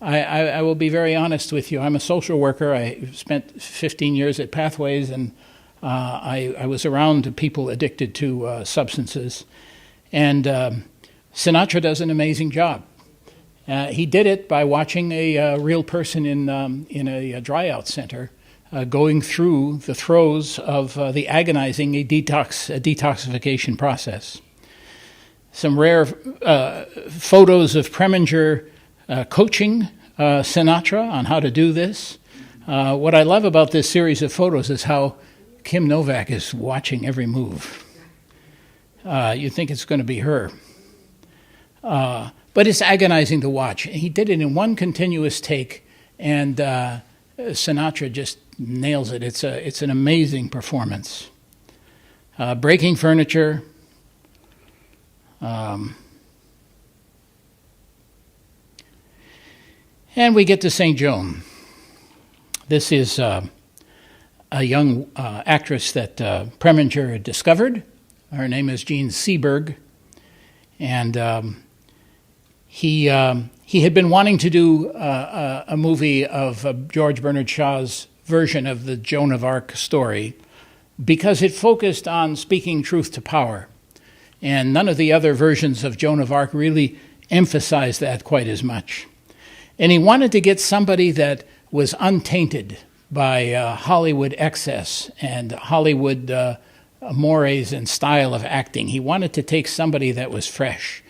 Speaker 1: I will be very honest with you. I'm a social worker. I spent 15 years at Pathways, and I was around people addicted to substances. And Sinatra does an amazing job. He did it by watching a real person in a dry-out center going through the throes of the agonizing detoxification process. Some rare photos of Preminger coaching Sinatra on how to do this. What I love about this series of photos is how Kim Novak is watching every move. You think it's going to be her. But it's agonizing to watch. He did it in one continuous take, and Sinatra just nails it. It's an amazing performance. Breaking furniture. And we get to St. Joan. This is a young actress that Preminger had discovered. Her name is Jean Seberg, and he had been wanting to do a movie of George Bernard Shaw's version of the Joan of Arc story because it focused on speaking truth to power. And none of the other versions of Joan of Arc really emphasized that quite as much. And he wanted to get somebody that was untainted by Hollywood excess and Hollywood mores and style of acting. He wanted to take somebody that was fresh.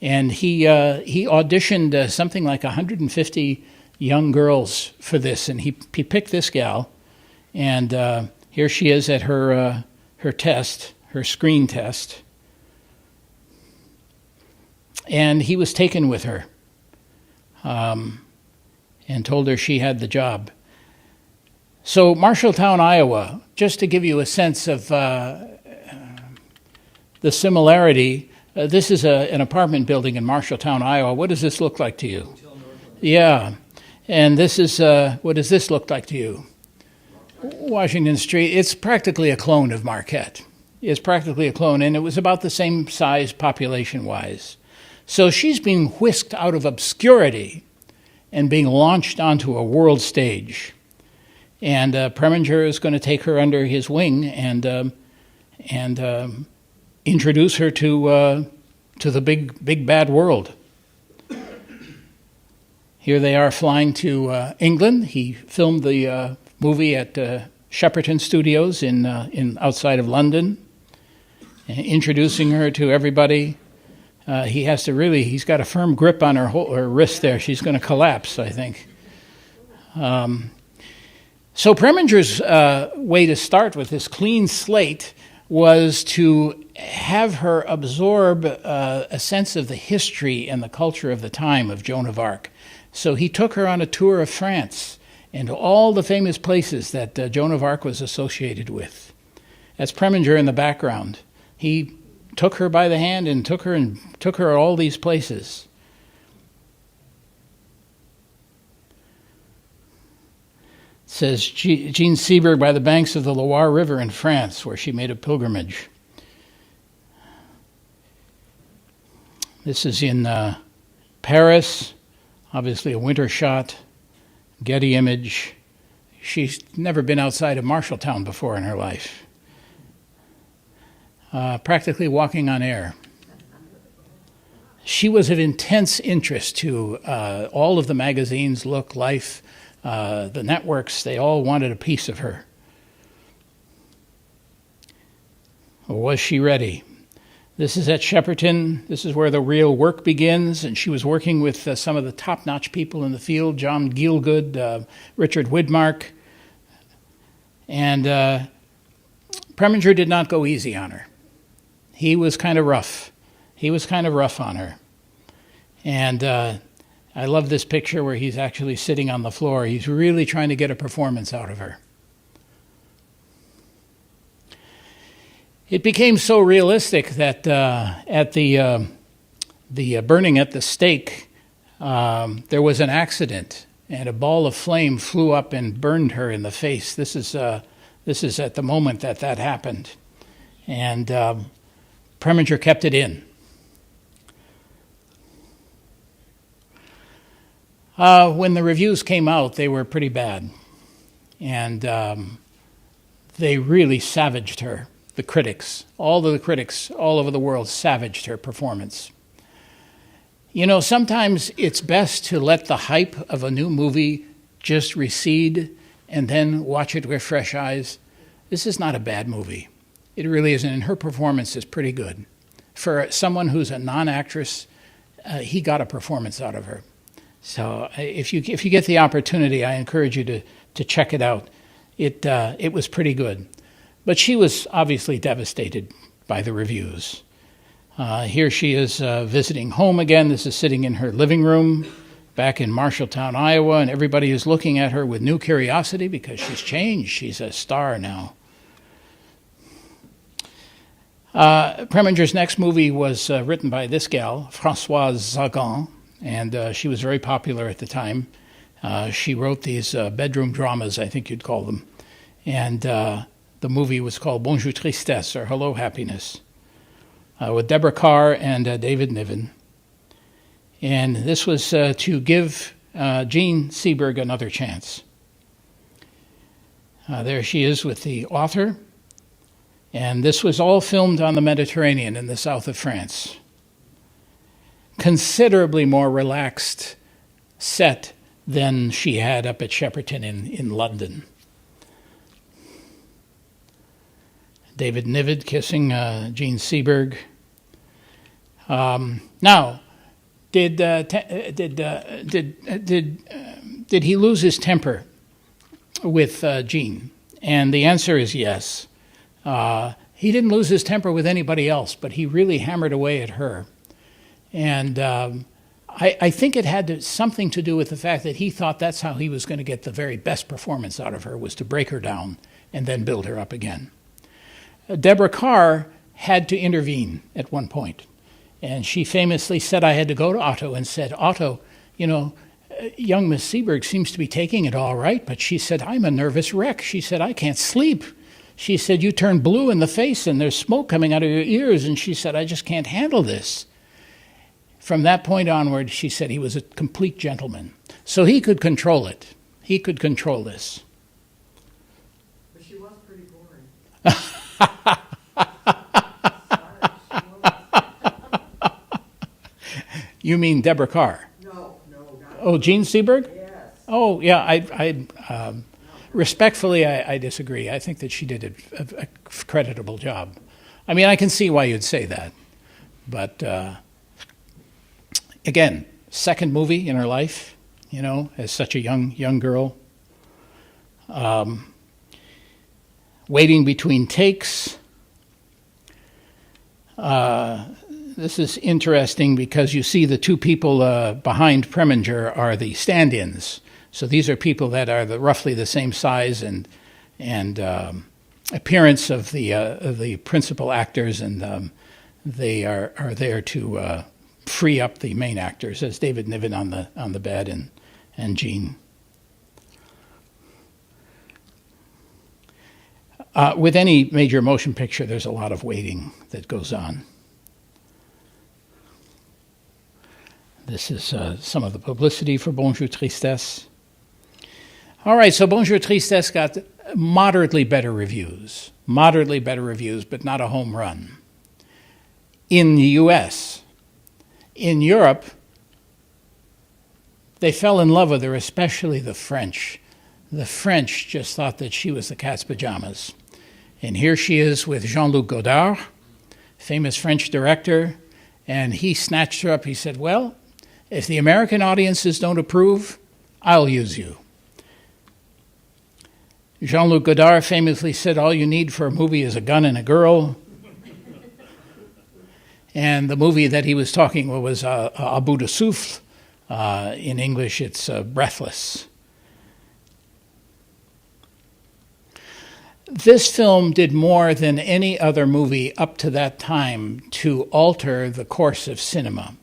Speaker 1: And he auditioned something like 150 young girls for this, and he picked this gal, and here she is at her test, her screen test, and he was taken with her, and told her she had the job. So Marshalltown, Iowa, just to give you a sense of the similarity. This is an apartment building in Marshalltown, Iowa. What does this look like to you? Yeah. And this is, what does this look like to you? Washington Street. It's practically a clone of Marquette. It's practically a clone, and it was about the same size population-wise. So she's being whisked out of obscurity and being launched onto a world stage. And Preminger is going to take her under his wing and introduce her to the big bad world. Here they are flying to England. He filmed the movie at Shepperton Studios in outside of London, introducing her to everybody. He's got a firm grip on her wrist there. She's going to collapse, I think. So Preminger's way to start with this clean slate was to have her absorb a sense of the history and the culture of the time of Joan of Arc. So he took her on a tour of France and all the famous places that Joan of Arc was associated with. That's Preminger in the background. He took her by the hand and took her all these places. It says Jean Seberg by the banks of the Loire River in France, where she made a pilgrimage. This is in Paris, obviously a winter shot, Getty image. She's never been outside of Marshalltown before in her life. Practically walking on air. She was of intense interest to all of the magazines, Look, Life, the networks. They all wanted a piece of her. Or was she ready? This is at Shepperton. This is where the real work begins, and she was working with some of the top-notch people in the field, John Gielgud, Richard Widmark, and Preminger did not go easy on her. He was kind of rough. He was kind of rough on her. And I love this picture where he's actually sitting on the floor. He's really trying to get a performance out of her. It became so realistic that at the burning at the stake, there was an accident, and a ball of flame flew up and burned her in the face. This is at the moment that happened, and Preminger kept it in. When the reviews came out, they were pretty bad, and they really savaged her. The critics, all of the critics all over the world savaged her performance. You know, sometimes it's best to let the hype of a new movie just recede and then watch it with fresh eyes. This is not a bad movie. It really isn't, and her performance is pretty good. For someone who's a non-actress, he got a performance out of her. So if you get the opportunity, I encourage you to check it out. It was pretty good. But she was obviously devastated by the reviews. Here she is visiting home again. This is sitting in her living room back in Marshalltown, Iowa, and everybody is looking at her with new curiosity because she's changed. She's a star now. Preminger's next movie was written by this gal, Françoise Zagan, and she was very popular at the time. She wrote these bedroom dramas, I think you'd call them. And the movie was called Bonjour Tristesse, or Hello Happiness, with Deborah Carr and David Niven. And this was to give Jean Seberg another chance. There she is with the author. And this was all filmed on the Mediterranean in the south of France. Considerably more relaxed set than she had up at Shepperton in London. David Niven kissing Jean Seberg. Now, did he lose his temper with Jean? And the answer is yes. He didn't lose his temper with anybody else, but he really hammered away at her. And I think it had something to do with the fact that he thought that's how he was going to get the very best performance out of her, was to break her down and then build her up again. Deborah Carr had to intervene at one point. And she famously said, I had to go to Otto and said, Otto, young Miss Seberg seems to be taking it all right, but she said, I'm a nervous wreck. She said, I can't sleep. She said, you turn blue in the face and there's smoke coming out of your ears. And she said, I just can't handle this. From that point onward, she said he was a complete gentleman. So he could control it. He could control this.
Speaker 4: But she was pretty boring.
Speaker 1: You mean Deborah Carr?
Speaker 4: No, not.
Speaker 1: Oh, Jean Seberg?
Speaker 4: Yes.
Speaker 1: Oh, yeah. Respectfully, I disagree. I think that she did a creditable job. I mean, I can see why you'd say that. But, again, second movie in her life, as such a young girl. Waiting between takes. This is interesting because you see the two people behind Preminger are the stand-ins. So these are people that are roughly the same size and appearance of the principal actors, and they are there to free up the main actors, as David Niven on the bed and Jean. With any major motion picture, there's a lot of waiting that goes on. This is some of the publicity for Bonjour Tristesse. All right, so Bonjour Tristesse got moderately better reviews, but not a home run. In the U.S., in Europe, they fell in love with her, especially the French. The French just thought that she was the cat's pajamas. And here she is with Jean-Luc Godard, famous French director, and he snatched her up. He said, well, if the American audiences don't approve, I'll use you. Jean-Luc Godard famously said, all you need for a movie is a gun and a girl. And the movie that he was talking about was À bout de souffle. In English, it's Breathless. This film did more than any other movie up to that time to alter the course of cinema.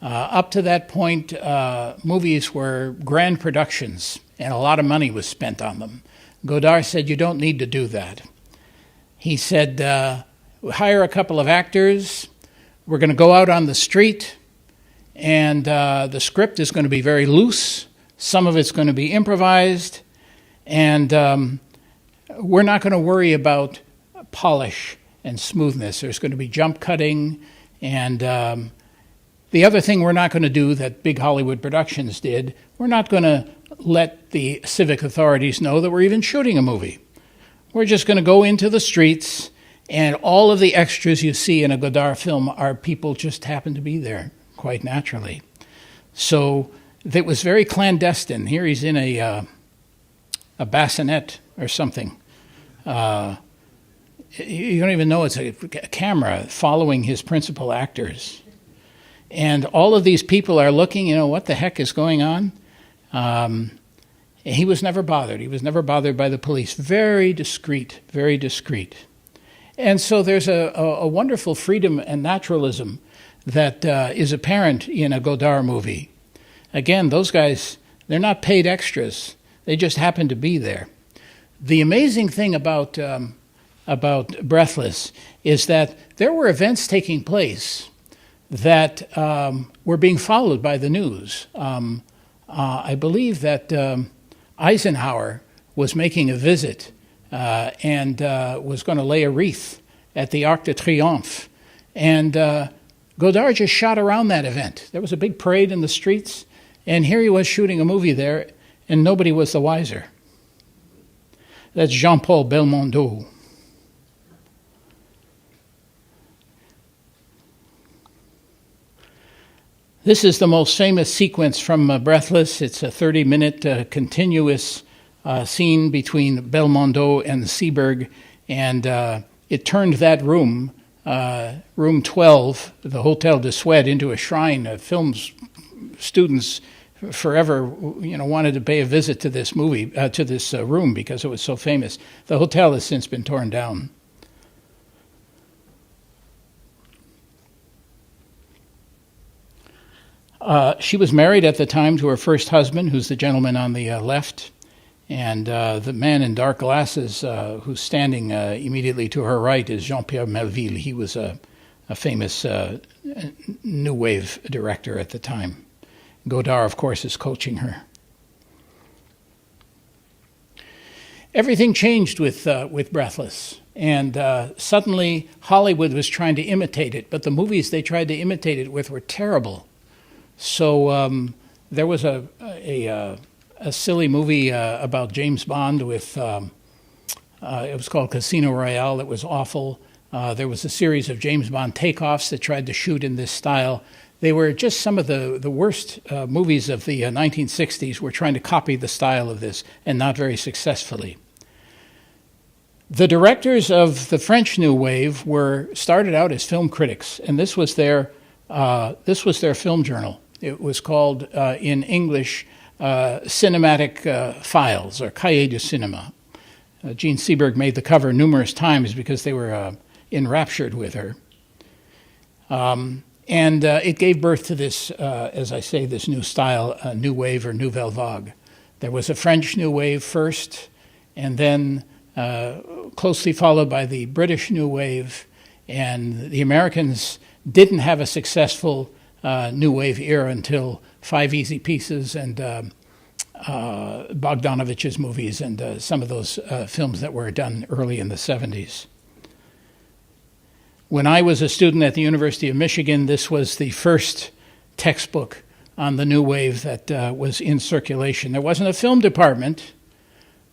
Speaker 1: Up to that point, movies were grand productions, and a lot of money was spent on them. Godard said, you don't need to do that. He said, hire a couple of actors, we're going to go out on the street, and the script is going to be very loose, some of it's going to be improvised, and we're not going to worry about polish and smoothness. There's going to be jump cutting, and the other thing we're not going to do that big Hollywood productions did, we're not going to let the civic authorities know that we're even shooting a movie. We're just going to go into the streets, and all of the extras you see in a Godard film are people just happen to be there, quite naturally. So it was very clandestine. Here he's in a bassinet or something. You don't even know it's a camera following his principal actors. And all of these people are looking, what the heck is going on? He was never bothered. He was never bothered by the police. Very discreet, very discreet. And so there's a wonderful freedom and naturalism that is apparent in a Godard movie. Again, those guys, they're not paid extras. They just happen to be there. The amazing thing about Breathless is that there were events taking place that were being followed by the news. I believe that Eisenhower was making a visit and was going to lay a wreath at the Arc de Triomphe. And Godard just shot around that event. There was a big parade in the streets, and here he was shooting a movie there, and nobody was the wiser. That's Jean-Paul Belmondo. This is the most famous sequence from Breathless. It's a 30-minute continuous scene between Belmondo and Seberg, and it turned that room, room 12, the Hotel de Suède, into a shrine. Film students forever, wanted to pay a visit to this movie, to this room, because it was so famous. The hotel has since been torn down. She was married at the time to her first husband, who's the gentleman on the left, and the man in dark glasses who's standing immediately to her right is Jean-Pierre Melville. He was a famous new wave director at the time. Godard, of course, is coaching her. Everything changed with Breathless, and suddenly Hollywood was trying to imitate it, but the movies they tried to imitate it with were terrible. So there was a silly movie about James Bond with, it was called Casino Royale, that was awful. There was a series of James Bond takeoffs that tried to shoot in this style. They were just some of the worst movies of the 1960s were trying to copy the style of this, and not very successfully. The directors of the French New Wave started out as film critics, and this was their film journal. It was called, in English, Cinematic Files, or Cahiers du Cinéma. Jean Seberg made the cover numerous times because they were enraptured with her. And it gave birth to this, as I say, this new style, New Wave or Nouvelle Vague. There was a French New Wave first, and then closely followed by the British New Wave, and the Americans didn't have a successful New Wave era until Five Easy Pieces and Bogdanovich's movies and some of those films that were done early in the 70s. When I was a student at the University of Michigan, this was the first textbook on the New Wave that was in circulation. There wasn't a film department,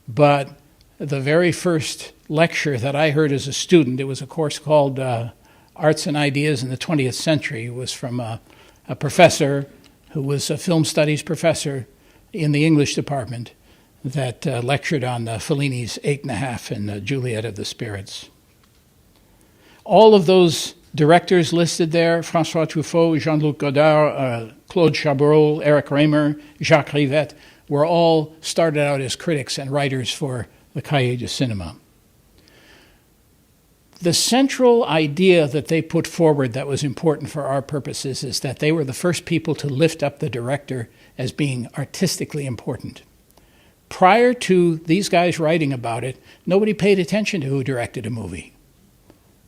Speaker 1: but the very first lecture that I heard as a student, it was a course called Arts and Ideas in the 20th Century. It was from a professor who was a film studies professor in the English department that lectured on Fellini's 8½, and Juliet of the Spirits. All of those directors listed there, François Truffaut, Jean-Luc Godard, Claude Chabrol, Eric Raymer, Jacques Rivette, were all started out as critics and writers for the Cahiers du Cinéma. The central idea that they put forward that was important for our purposes is that they were the first people to lift up the director as being artistically important. Prior to these guys writing about it, nobody paid attention to who directed a movie.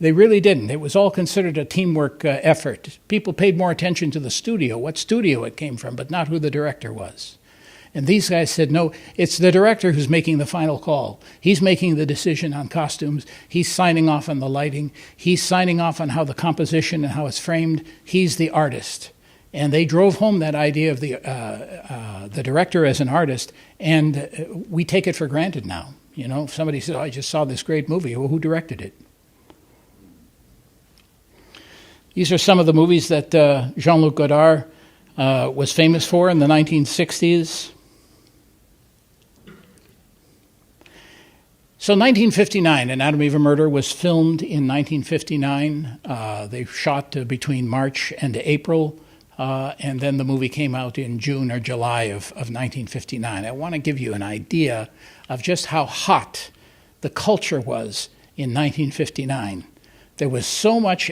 Speaker 1: They really didn't. It was all considered a teamwork effort. People paid more attention to the studio, what studio it came from, but not who the director was. And these guys said, no, it's the director who's making the final call. He's making the decision on costumes. He's signing off on the lighting. He's signing off on how the composition and how it's framed. He's the artist. And they drove home that idea of the director as an artist, and we take it for granted now. If somebody says, I just saw this great movie, well, who directed it? These are some of the movies that Jean-Luc Godard was famous for in the 1960s. So 1959, Anatomy of a Murder was filmed in 1959. They shot between March and April, and then the movie came out in June or July of 1959. I want to give you an idea of just how hot the culture was in 1959. There was such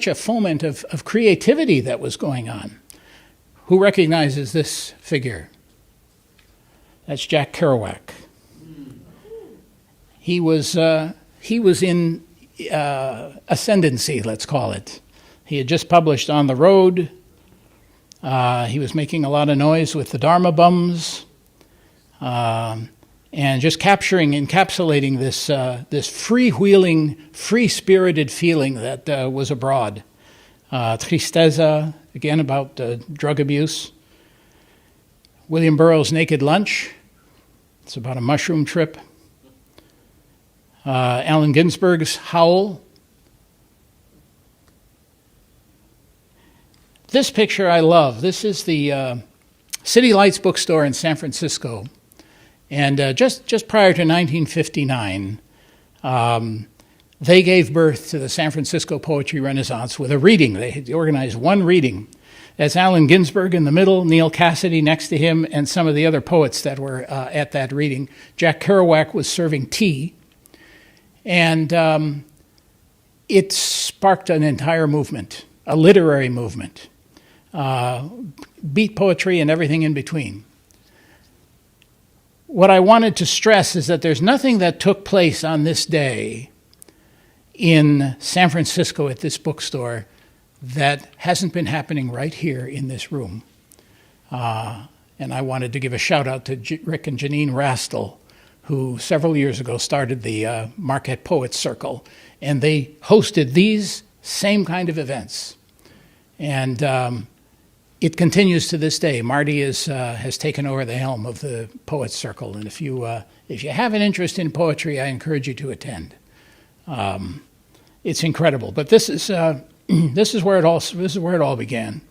Speaker 1: a foment of creativity that was going on. Who recognizes this figure? That's Jack Kerouac. he was in ascendancy, let's call it. He had just published On the Road. He was making a lot of noise with the Dharma Bums, and just encapsulating this freewheeling, free-spirited feeling that was abroad. Tristeza, again about drug abuse. William Burroughs' Naked Lunch. It's about a mushroom trip. Allen Ginsberg's Howl. This picture I love. This is the City Lights bookstore in San Francisco. And just prior to 1959, they gave birth to the San Francisco Poetry Renaissance with a reading. They organized one reading. That's Allen Ginsberg in the middle, Neal Cassady next to him, and some of the other poets that were at that reading. Jack Kerouac was serving tea. And it sparked an entire movement, a literary movement, beat poetry and everything in between. What I wanted to stress is that there's nothing that took place on this day in San Francisco at this bookstore that hasn't been happening right here in this room. And I wanted to give a shout out to Rick and Janine Rastel, who several years ago started the Marquette Poets Circle, and they hosted these same kind of events. And it continues to this day. Marty has taken over the helm of the Poets Circle, and if you have an interest in poetry, I encourage you to attend. It's incredible, but this is where it all began.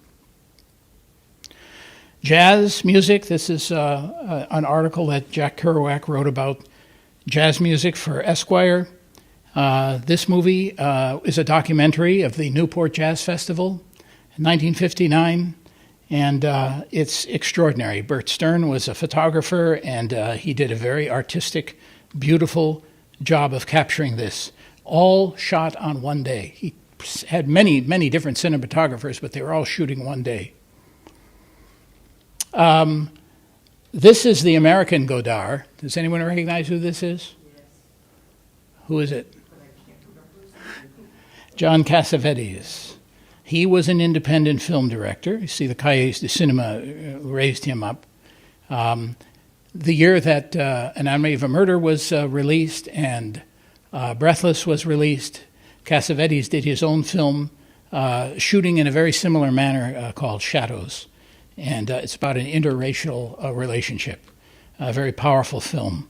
Speaker 1: Jazz music. This is an article that Jack Kerouac wrote about jazz music for Esquire. This movie is a documentary of the Newport Jazz Festival in 1959, and it's extraordinary. Bert Stern was a photographer, and he did a very artistic, beautiful job of capturing this, all shot on one day. He had many, many different cinematographers, but they were all shooting one day. This is the American Godard. Does anyone recognize who this is?
Speaker 4: Yes.
Speaker 1: Who is it?
Speaker 4: But I can't remember.
Speaker 1: John Cassavetes. He was an independent film director. You see the Cahiers de Cinema raised him up. The year that Anatomy of a Murder was released and Breathless was released, Cassavetes did his own film, shooting in a very similar manner called Shadows. And it's about an interracial relationship, a very powerful film.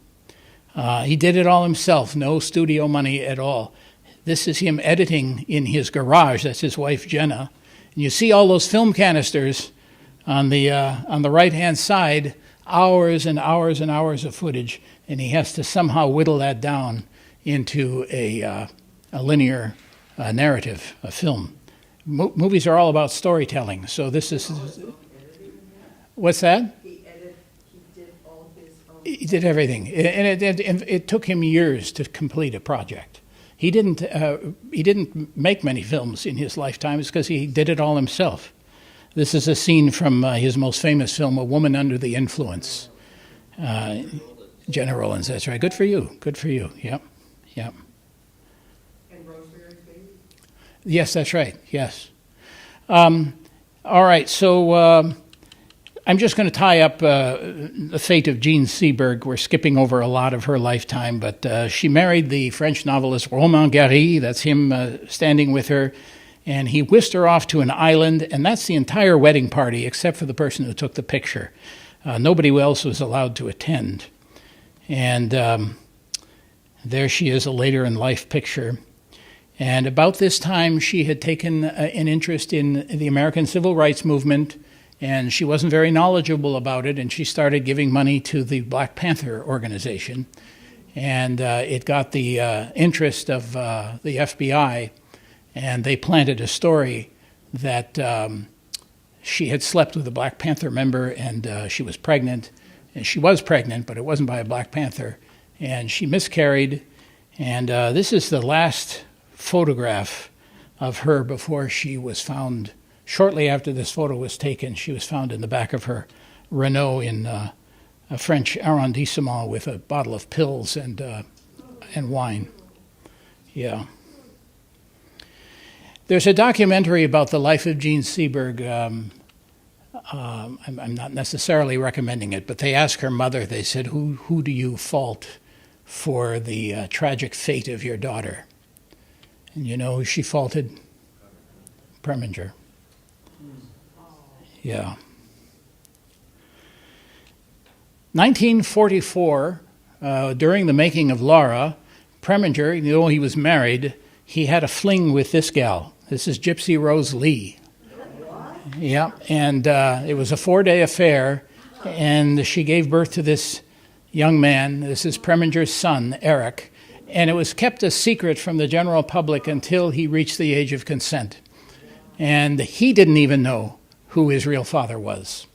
Speaker 1: He did it all himself, no studio money at all. This is him editing in his garage. That's his wife, Jenna. And you see all those film canisters on the right-hand side, hours and hours and hours of footage, and he has to somehow whittle that down into a linear narrative, a film. Movies are all about storytelling, so this is... What's that?
Speaker 4: He did all his own.
Speaker 1: He did everything, and it took him years to complete a project. He didn't make many films in his lifetime. It's because he did it all himself. This is a scene from his most famous film, A Woman Under the Influence. Jenna Rollins, that's right. Good for you. Good for you. Yep. Yep.
Speaker 4: And Rosemary's Baby?
Speaker 1: Yes, that's right. Yes. All right, so I'm just going to tie up the fate of Jean Seberg. We're skipping over a lot of her lifetime, but she married the French novelist Romain Gary. That's him standing with her. And he whisked her off to an island, and that's the entire wedding party except for the person who took the picture. Nobody else was allowed to attend. And there she is, a later-in-life picture. And about this time, she had taken an interest in the American Civil Rights Movement, and she wasn't very knowledgeable about it, and she started giving money to the Black Panther organization. And it got the interest of the FBI, and they planted a story that she had slept with a Black Panther member, and she was pregnant. And she was pregnant, but it wasn't by a Black Panther. And she miscarried, and this is the last photograph of her before she was found. Shortly after this photo was taken, she was found in the back of her Renault in a French arrondissement with a bottle of pills and and wine. Yeah. There's a documentary about the life of Jean Seberg. I'm not necessarily recommending it, but they asked her mother, they said, who do you fault for the tragic fate of your daughter? And you know who she faulted? Preminger. Yeah. 1944, during the making of Laura, Preminger, though he was married, he had a fling with this gal. This is Gypsy Rose Lee. Yeah, and it was a 4-day affair, and she gave birth to this young man. This is Preminger's son, Eric, and it was kept a secret from the general public until he reached the age of consent. And he didn't even know who his real father was.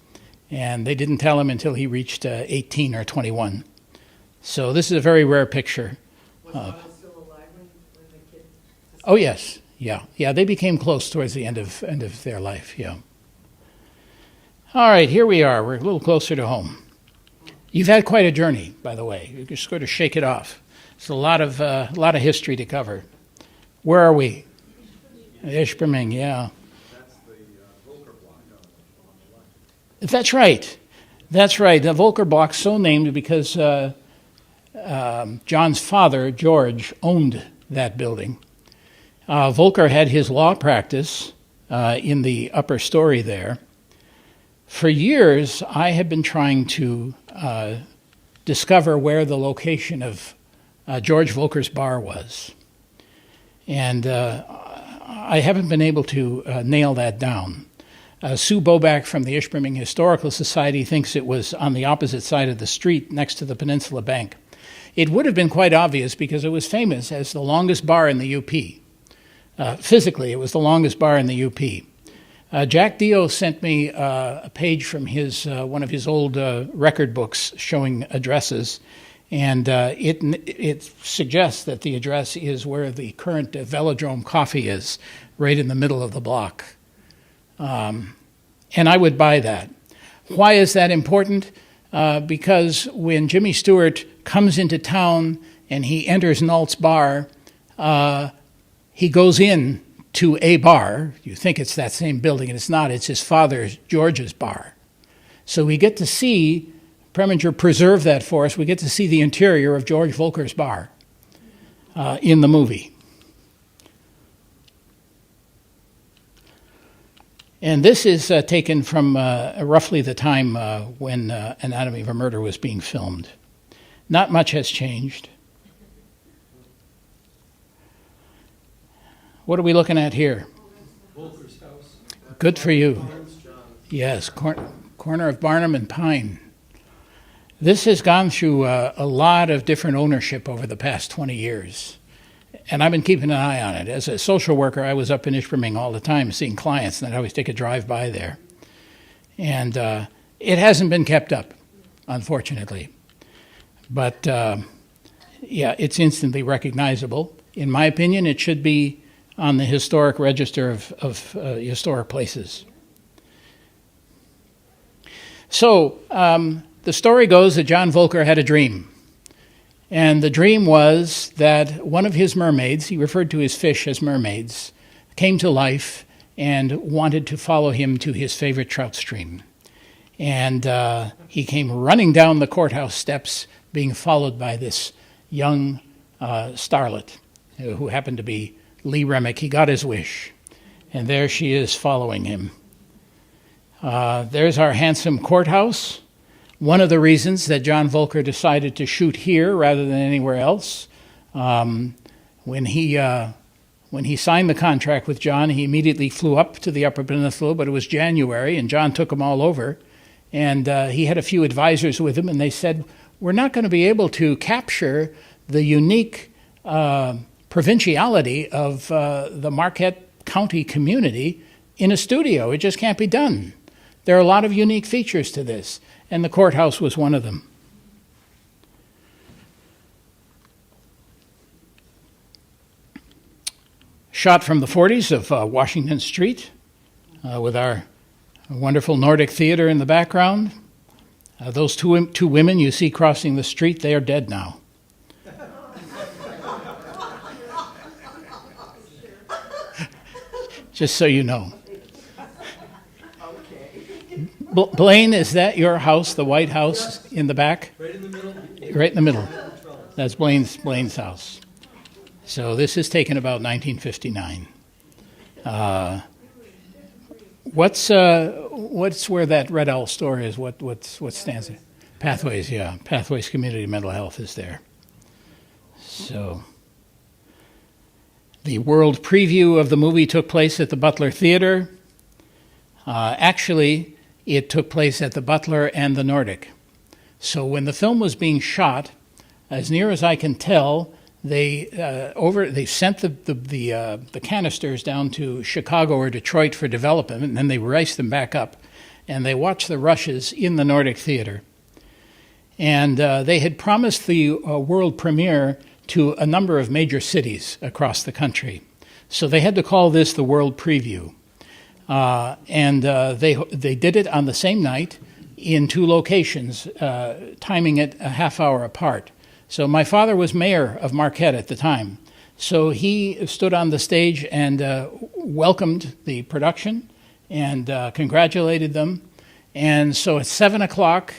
Speaker 1: And they didn't tell him until he reached 18 or 21. So this is a very rare picture.
Speaker 4: Was Mom still alive when the kid?
Speaker 1: Oh, yes. Yeah, they became close towards the end of their life, yeah. All right, here we are. We're a little closer to home. You've had quite a journey, by the way. You just got to shake it off. It's a lot of history to cover. Where are we? Ishpeming, yeah.
Speaker 5: That's the Volker block on the left.
Speaker 1: That's right. That's right. The Volker block, so named because John's father, George, owned that building. Volker had his law practice in the upper story there. For years, I have been trying to discover where the location of George Volker's bar was. And I haven't been able to nail that down. Sue Boback from the Ishpeming Historical Society thinks it was on the opposite side of the street next to the Peninsula Bank. It would have been quite obvious because it was famous as the longest bar in the UP. Physically, it was the longest bar in the UP. Jack Dio sent me a page from his one of his old record books showing addresses, and it suggests that the address is where the current Velodrome Coffee is, right in the middle of the block. And I would buy that. Why is that important? Because when Jimmy Stewart comes into town and he enters Nault's bar, he goes in to a bar. You think it's that same building, and it's not. It's his father, George's bar. So we get to see, Preminger preserved that for us, we get to see the interior of George Volker's bar in the movie. And this is taken from roughly the time when Anatomy of a Murder was being filmed. Not much has changed. What are we looking at here?
Speaker 5: Volker's house.
Speaker 1: Good for you. Yes, corner of Barnum and Pine. This has gone through a lot of different ownership over the past 20 years. And I've been keeping an eye on it. As a social worker, I was up in Ishpeming all the time seeing clients, and I'd always take a drive by there. And it hasn't been kept up, unfortunately. But, yeah, it's instantly recognizable. In my opinion, it should be on the historic register of historic places. So the story goes that John Volker had a dream. And the dream was that one of his mermaids, he referred to his fish as mermaids, came to life and wanted to follow him to his favorite trout stream. And he came running down the courthouse steps, being followed by this young starlet who happened to be Lee Remick. He got his wish, and there she is following him. There's our handsome courthouse. One of the reasons that John Volker decided to shoot here rather than anywhere else, when he signed the contract with John, he immediately flew up to the Upper Peninsula, but it was January, and John took him all over. And he had a few advisors with him, and they said, we're not going to be able to capture the unique provinciality of the Marquette County community in a studio. It just can't be done. There are a lot of unique features to this, and the courthouse was one of them. Shot from the 40s of Washington Street with our wonderful Nordic theater in the background. Those two women you see crossing the street, they are dead now. just so you know.
Speaker 4: Okay.
Speaker 1: Blaine, is that your house, the White House in the back?
Speaker 5: Right in the middle.
Speaker 1: Right in the middle. That's Blaine's house. So this is taken about 1959. What's where that Red Owl store is? What stands there? Pathways, yeah. Pathways Community Mental Health is there. So the world preview of the movie took place at the Butler Theater. Actually, it took place at the Butler and the Nordic. So when the film was being shot, as near as I can tell, they sent the canisters down to Chicago or Detroit for development, and then they raced them back up, and they watched the rushes in the Nordic Theater. And they had promised the world premiere to a number of major cities across the country. So they had to call this the world preview. And they did it on the same night in 2 locations, timing it a half hour apart. So my father was mayor of Marquette at the time. So he stood on the stage and welcomed the production and congratulated them. And so at 7 o'clock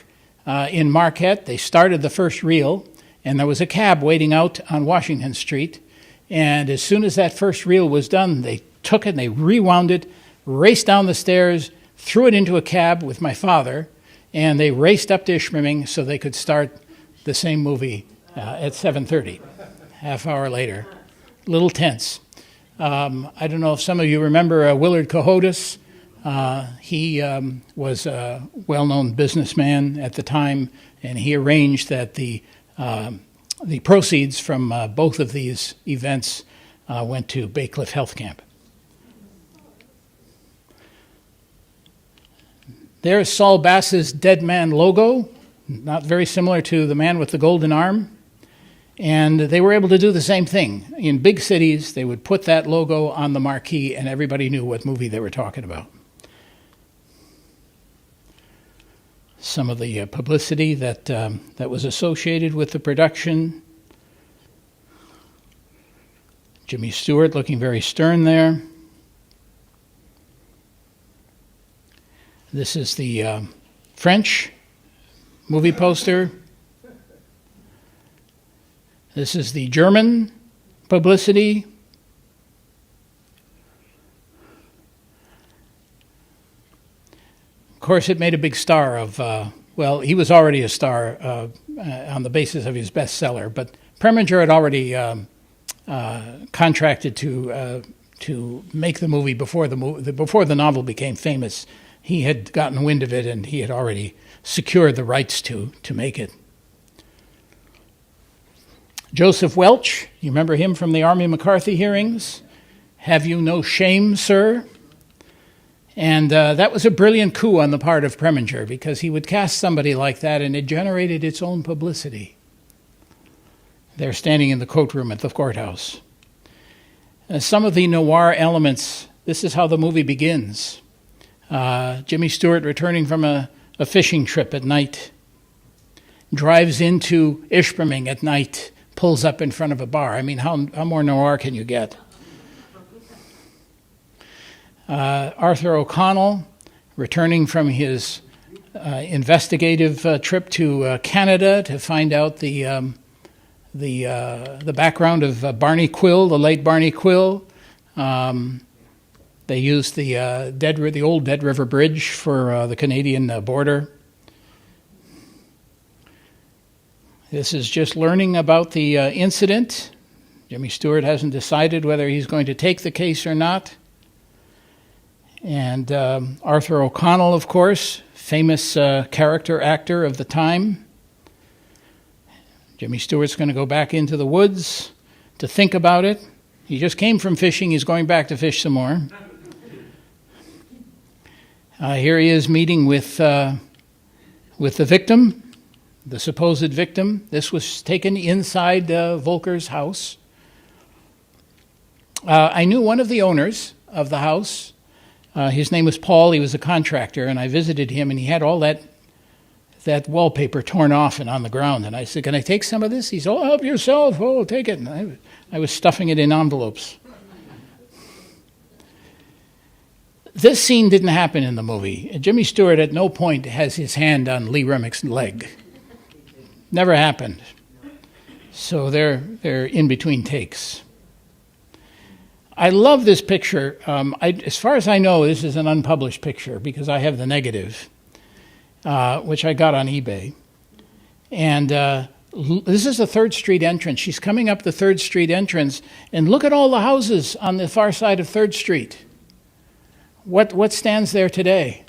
Speaker 1: in Marquette, they started the first reel, and there was a cab waiting out on Washington Street. And as soon as that first reel was done, they took it and they rewound it, raced down the stairs, threw it into a cab with my father, and they raced up to Ishpeming so they could start the same movie at 7:30, half hour later. A little tense. I don't know if some of you remember Willard Cohodes. He was a well-known businessman at the time, and he arranged that the proceeds from both of these events went to Bay Cliff Health Camp. There's Saul Bass's Dead Man logo, not very similar to the man with the golden arm. And they were able to do the same thing. In big cities, they would put that logo on the marquee, and everybody knew what movie they were talking about. Some of the publicity that was associated with the production. Jimmy Stewart looking very stern there. This is the French movie poster. This is the German publicity. Of course, it made a big star of, he was already a star on the basis of his bestseller, but Preminger had already contracted to make the movie before the novel became famous. He had gotten wind of it, and he had already secured the rights to make it. Joseph Welch, you remember him from the Army McCarthy hearings? Have you no shame, sir? And that was a brilliant coup on the part of Preminger, because he would cast somebody like that, and it generated its own publicity. They're standing in the courtroom at the courthouse. Some of the noir elements, this is how the movie begins. Jimmy Stewart returning from a fishing trip at night, drives into Ishpeming at night, pulls up in front of a bar. I mean, how more noir can you get? Arthur O'Connell returning from his investigative trip to Canada to find out the background of Barney Quill, the late Barney Quill. They used the old Dead River Bridge for the Canadian border. This is just learning about the incident. Jimmy Stewart hasn't decided whether he's going to take the case or not. And Arthur O'Connell, of course, famous character actor of the time. Jimmy Stewart's going to go back into the woods to think about it. He just came from fishing. He's going back to fish some more. Here he is meeting with the victim, the supposed victim. This was taken inside Volker's house. I knew one of the owners of the house. His name was Paul. He was a contractor, and I visited him, and he had all that wallpaper torn off and on the ground. And I said, "Can I take some of this?" He said, "Oh, help yourself. Oh, take it." And I was stuffing it in envelopes. This scene didn't happen in the movie. Jimmy Stewart at no point has his hand on Lee Remick's leg. Never happened. So they're in between takes. I love this picture. As far as I know, this is an unpublished picture because I have the negative, which I got on eBay. And this is the 3rd Street entrance. She's coming up the 3rd Street entrance, and look at all the houses on the far side of 3rd Street. What stands there today?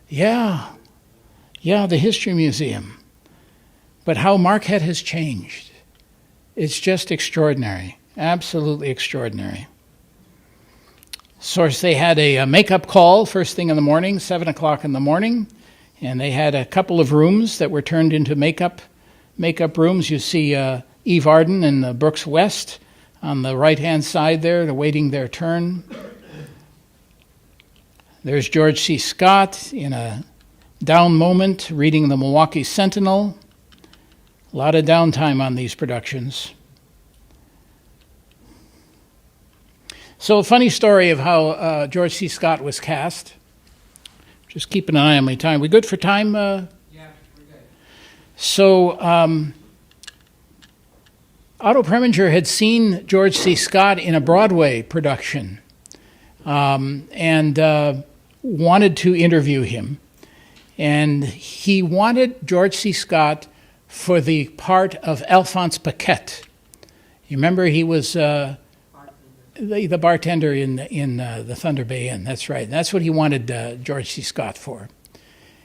Speaker 1: Yeah, the History Museum. But how Marquette has changed. It's just extraordinary, absolutely extraordinary. Of course, they had a makeup call first thing in the morning, 7 o'clock in the morning, and they had a couple of rooms that were turned into makeup rooms. You see Eve Arden and Brooks West on the right-hand side there, awaiting their turn. There's George C. Scott in a down moment reading the Milwaukee Sentinel. A lot of downtime on these productions. So a funny story of how George C. Scott was cast. Just keeping an eye on my time. We good for time?
Speaker 6: Yeah, we're good.
Speaker 1: So Otto Preminger had seen George C. Scott in a Broadway production and wanted to interview him. And he wanted George C. Scott for the part of Alphonse Paquette. You remember he was the bartender in the Thunder Bay Inn. That's right. That's what he wanted George C. Scott for.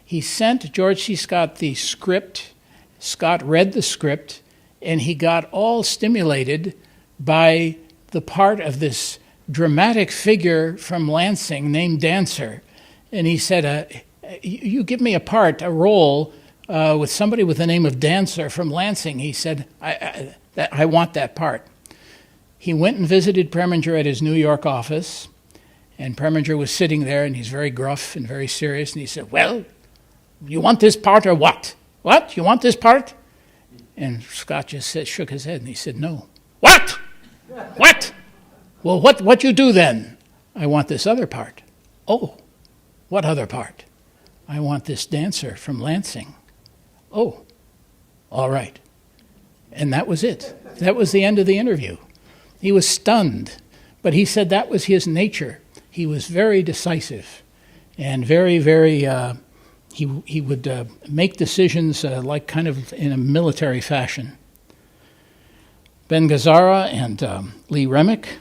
Speaker 1: He sent George C. Scott the script. Scott read the script, and he got all stimulated by the part of this dramatic figure from Lansing named Dancer. And he said, you give me a role with somebody with the name of Dancer from Lansing. He said, I want that part. He went and visited Preminger at his New York office, and Preminger was sitting there, and he's very gruff and very serious, and he said, well, you want this part or what? What? You want this part? And Scott just shook his head, and he said, no. What? What? Well, what you do then? I want this other part. Oh, what other part? I want this Dancer from Lansing. Oh, all right. And that was it. That was the end of the interview. He was stunned, but he said that was his nature. He was very decisive and very, very, he would make decisions like kind of in a military fashion. Ben Gazzara and Lee Remick.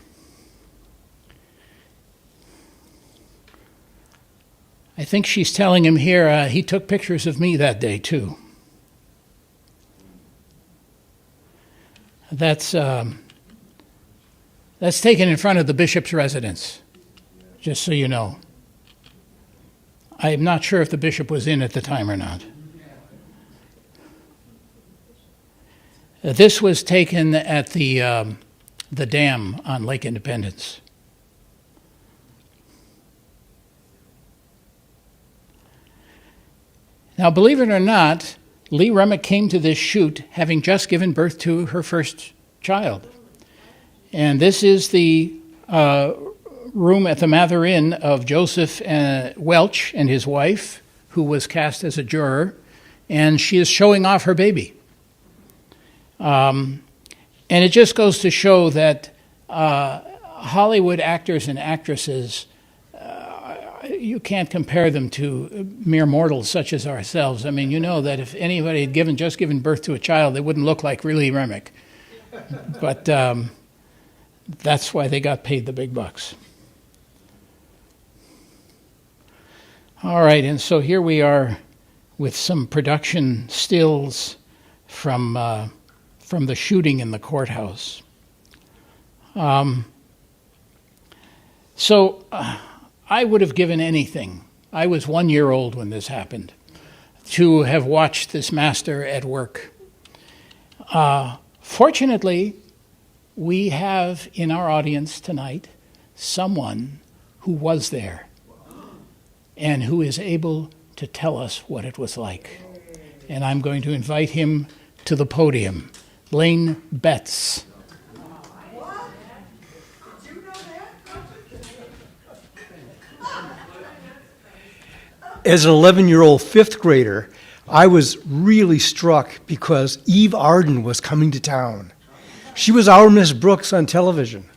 Speaker 1: I think she's telling him here he took pictures of me that day too. That's taken in front of the bishop's residence, just so you know. I'm not sure if the bishop was in at the time or not. This was taken at the dam on Lake Independence. Now, believe it or not, Lee Remick came to this shoot having just given birth to her first child. And this is the room at the Mather Inn of Joseph Welch and his wife, who was cast as a juror, and she is showing off her baby. And it just goes to show that Hollywood actors and actresses, you can't compare them to mere mortals such as ourselves. I mean, you know that if anybody had just given birth to a child, they wouldn't look like Lee Remick. But that's why they got paid the big bucks. All right, and so here we are with some production stills from the shooting in the courthouse. So I would have given anything. I was 1 year old when this happened, to have watched this master at work. Fortunately, we have in our audience tonight someone who was there and who is able to tell us what it was like. And I'm going to invite him to the podium. Lane Betts.
Speaker 6: as an 11-year-old fifth grader, I was really struck because Eve Arden was coming to town. She was our Miss Brooks on television.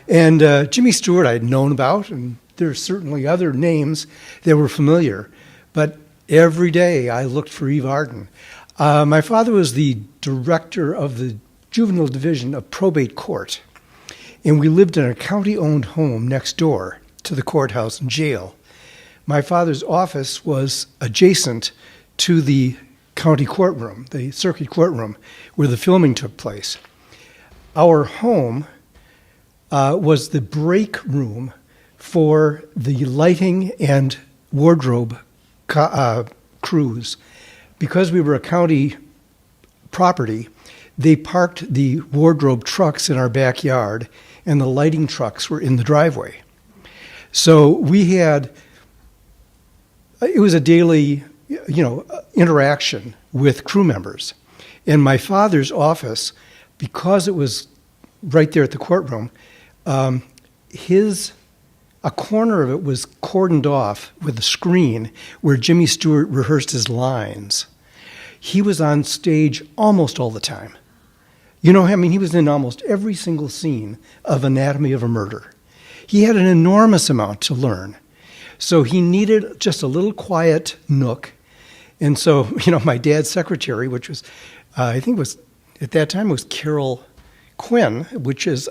Speaker 6: And Jimmy Stewart I had known about, and there are certainly other names that were familiar. But every day I looked for Eve Arden. My father was the director of the juvenile division of probate court. And we lived in a county-owned home next door to the courthouse and jail. My father's office was adjacent to the county courtroom, the circuit courtroom, where the filming took place. Our home was the break room for the lighting and wardrobe crews. Because we were a county property, they parked the wardrobe trucks in our backyard, and the lighting trucks were in the driveway. So we had, it was a daily, interaction with crew members. In my father's office, because it was right there at the courtroom, a corner of it was cordoned off with a screen where Jimmy Stewart rehearsed his lines. He was on stage almost all the time. He was in almost every single scene of Anatomy of a Murder. He had an enormous amount to learn. So he needed just a little quiet nook. And so, my dad's secretary, which was, I think was, at that time, it was Carol Quinn, which is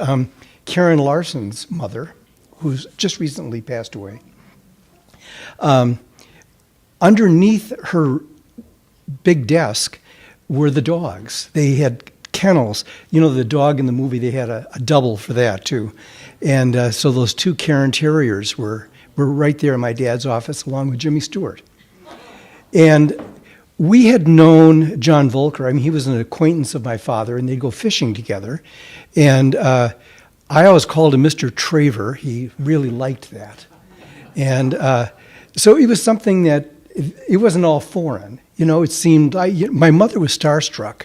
Speaker 6: Karen Larson's mother, who's just recently passed away. Underneath her big desk were the dogs. They had kennels. The dog in the movie, they had a double for that, too. And so those two Cairn Terriers were right there in my dad's office, along with Jimmy Stewart. And we had known John Volker. He was an acquaintance of my father, and they'd go fishing together. And I always called him Mr. Traver. He really liked that. And so it was something that, it wasn't all foreign. It seemed, my mother was starstruck,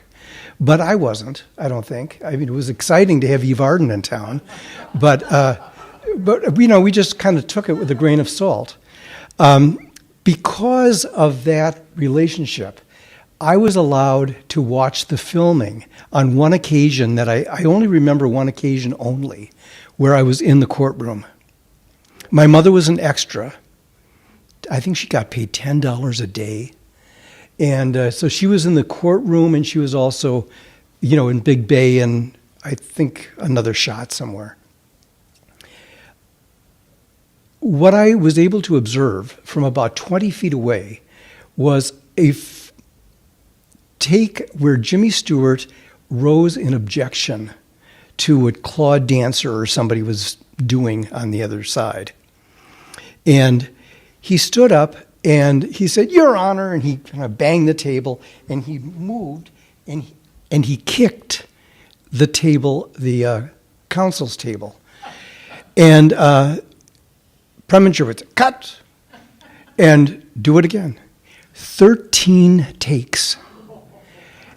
Speaker 6: but I wasn't, I don't think. It was exciting to have Eve Arden in town, but we just kind of took it with a grain of salt. Because of that relationship, I was allowed to watch the filming on one occasion that I only remember one occasion only, where I was in the courtroom. My mother was an extra. I think she got paid $10 a day. And so she was in the courtroom, and she was also, in Big Bay and I think another shot somewhere. What I was able to observe from about 20 feet away was a take where Jimmy Stewart rose in objection to what Claude Dancer or somebody was doing on the other side. And he stood up and he said, "Your Honor," and he kind of banged the table, and he moved and he kicked the table, the counsel's table. And Preminger would say, "Cut," and do it again. 13 takes.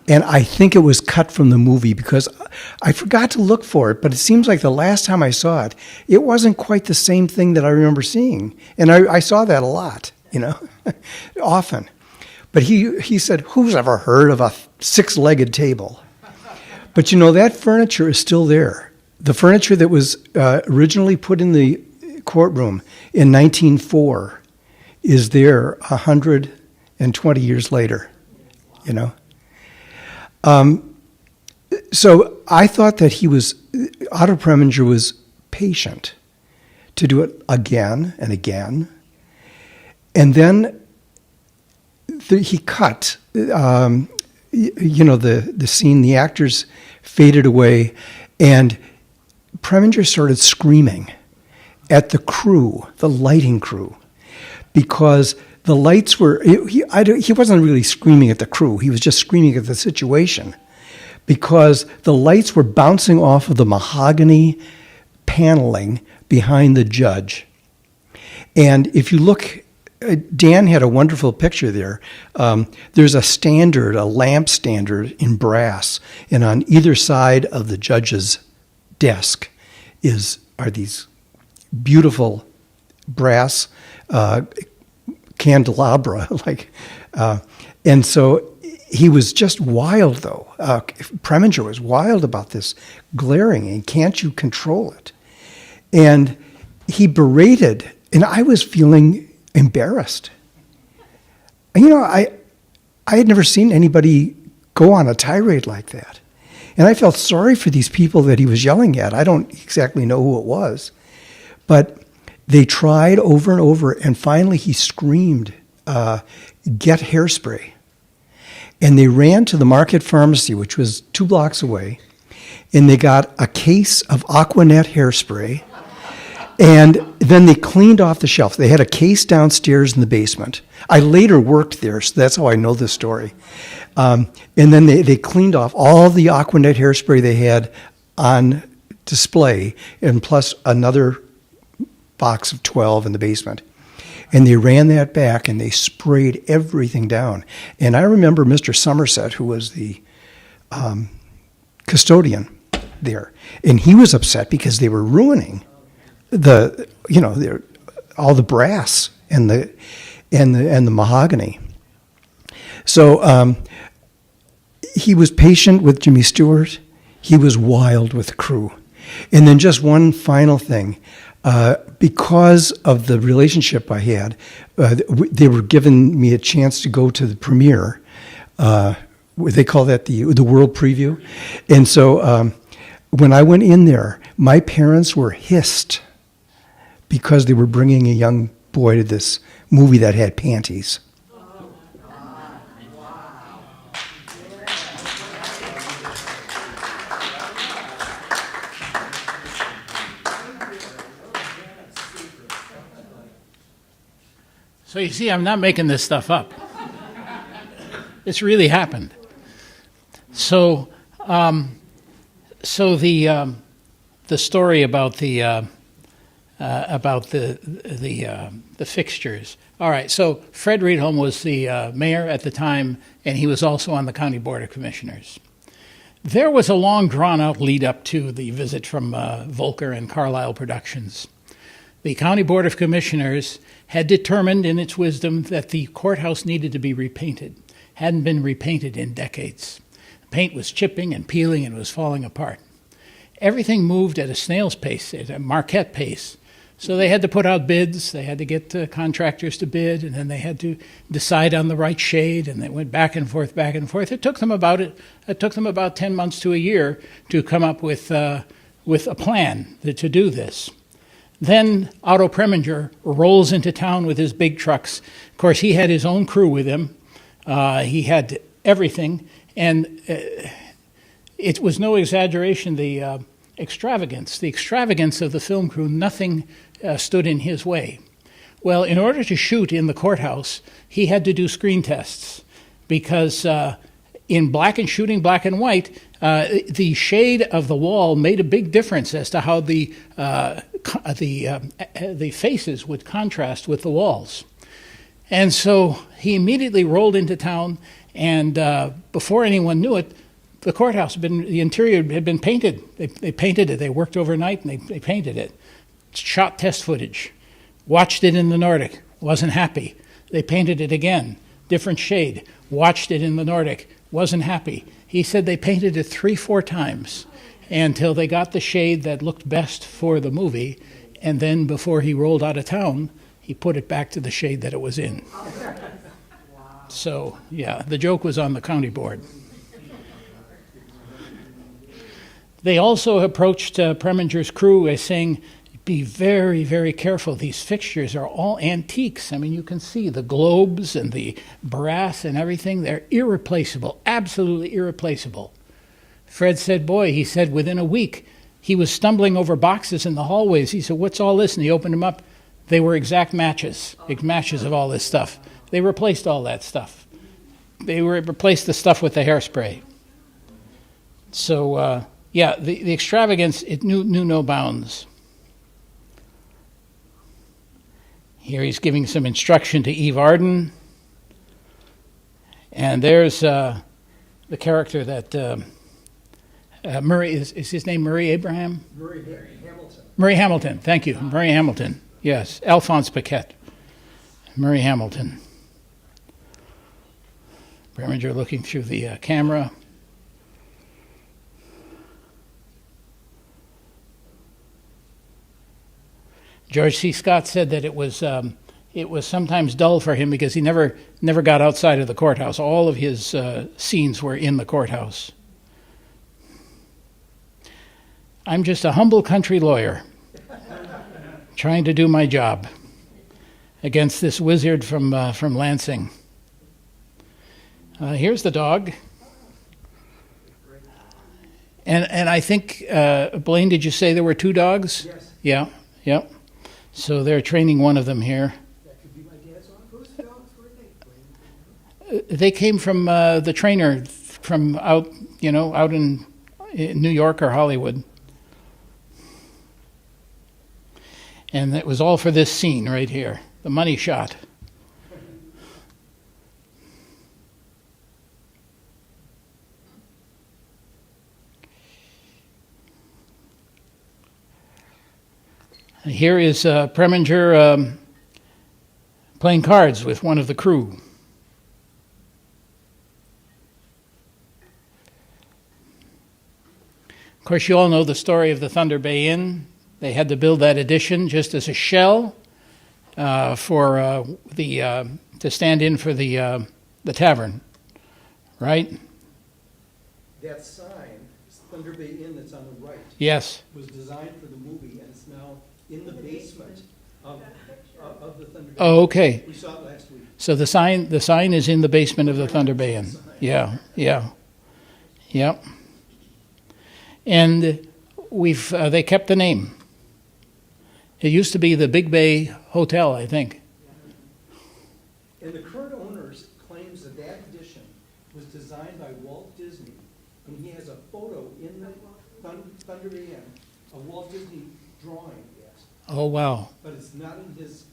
Speaker 6: And I think it was cut from the movie because I forgot to look for it, but it seems like the last time I saw it, it wasn't quite the same thing that I remember seeing. And I saw that a lot, often. But he said, "Who's ever heard of a 6-legged table?" But that furniture is still there. The furniture that was originally put in the courtroom in 1904 is there 120 years later, So I thought that Otto Preminger was patient to do it again and again. And then he cut, the scene, the actors faded away, and Preminger started screaming at the crew, the lighting crew, because the lights were, he wasn't really screaming at the crew, he was just screaming at the situation, because the lights were bouncing off of the mahogany paneling behind the judge. And if you look, Dan had a wonderful picture there. There's a lamp standard in brass, and on either side of the judge's desk are these beautiful brass candelabra, and so he was just wild, though. Preminger was wild about this glaring, and can't you control it? And he berated, and I was feeling embarrassed. I had never seen anybody go on a tirade like that. And I felt sorry for these people that he was yelling at. I don't exactly know who it was. But they tried over and over, and finally he screamed, "Get hairspray." And they ran to the Marquette pharmacy, which was 2 blocks away, and they got a case of Aquanet hairspray, and then they cleaned off the shelf. They had a case downstairs in the basement. I later worked there, so that's how I know this story. And then they cleaned off all the Aquanet hairspray they had on display, and plus another box of 12 in the basement. And they ran that back, and they sprayed everything down. And I remember Mr. Somerset, who was the custodian there, and he was upset because they were ruining all the brass and the mahogany. So he was patient with Jimmy Stewart. He was wild with the crew. And then just one final thing. Because of the relationship I had, they were giving me a chance to go to the premiere. They call that the world preview. And so when I went in there, my parents were hissed because they were bringing a young boy to this movie that had panties.
Speaker 1: So you see, I'm not making this stuff up. It's really happened. So, the story about the fixtures. All right. So Fred Rydholm was the mayor at the time, and he was also on the county board of commissioners. There was a long, drawn-out lead-up to the visit from Volker and Carlisle Productions. The county board of commissioners had determined in its wisdom that the courthouse needed to be repainted. Hadn't been repainted in decades. The paint was chipping and peeling and was falling apart. Everything moved at a snail's pace, at a Marquette pace. So they had to put out bids, they had to get contractors to bid, and then they had to decide on the right shade, and they went back and forth, back and forth. It took them about 10 months to a year to come up with a plan to do this. Then Otto Preminger rolls into town with his big trucks. Of course, he had his own crew with him. He had everything, and it was no exaggeration, the extravagance of the film crew. Nothing stood in his way. Well, in order to shoot in the courthouse, he had to do screen tests because in shooting black and white, the shade of the wall made a big difference as to how the faces would contrast with the walls. And so he immediately rolled into town, and before anyone knew it, the courthouse the interior had been painted. They painted it. They worked overnight and they painted it. Shot test footage. Watched it in the Nordic. Wasn't happy. They painted it again. Different shade. Watched it in the Nordic. Wasn't happy. He said they painted it 3-4 times until they got the shade that looked best for the movie, and then before he rolled out of town, he put it back to the shade that it was in. So, yeah, the joke was on the county board. They also approached Preminger's crew as saying, be very, very careful. These fixtures are all antiques. I mean, you can see the globes and the brass and everything. They're irreplaceable, absolutely irreplaceable. Fred said, he said within a week, he was stumbling over boxes in the hallways. He said, what's all this? And he opened them up. They were exact matches of all this stuff. They replaced all that stuff. They replaced the stuff with the hairspray. So, the extravagance, it knew no bounds. Here he's giving some instruction to Eve Arden. And there's the character that Murray, is his name Murray Abraham?
Speaker 5: Murray Hamilton.
Speaker 1: Murray Hamilton, thank you. Murray Hamilton, yes. Alphonse Paquette. Murray Hamilton. Preminger looking through the camera. George C. Scott said that it was sometimes dull for him because he never got outside of the courthouse. All of his scenes were in the courthouse. I'm just a humble country lawyer trying to do my job against this wizard from Lansing. Here's the dog. And I think, Blaine, did you say there were 2 dogs?
Speaker 6: Yes.
Speaker 1: Yeah, yep. So they're training one of them here.
Speaker 6: That could be my dad's dog. Whose dogs were they?
Speaker 1: They came from the trainer from out in New York or Hollywood. And it was all for this scene right here, the money shot. Here is Preminger playing cards with one of the crew. Of course, you all know the story of the Thunder Bay Inn. They had to build that addition just as a shell to stand in for the tavern, right?
Speaker 6: That sign, Thunder Bay Inn that's on the right,
Speaker 1: Yes.
Speaker 6: was designed for the movie, and it's now in the basement of the Thunder Bay.
Speaker 1: Oh, okay.
Speaker 6: We saw it last week.
Speaker 1: So the sign is in the basement of the Thunder Bay Inn. Yeah. Yep. And they kept the name. It used to be the Big Bay Hotel, I think.
Speaker 6: And the current owners claims that addition was designed by Walt Disney, and he has a photo in the Thunder Bay Inn, a Walt Disney drawing, yes.
Speaker 1: Oh, wow.
Speaker 6: But it's not in his,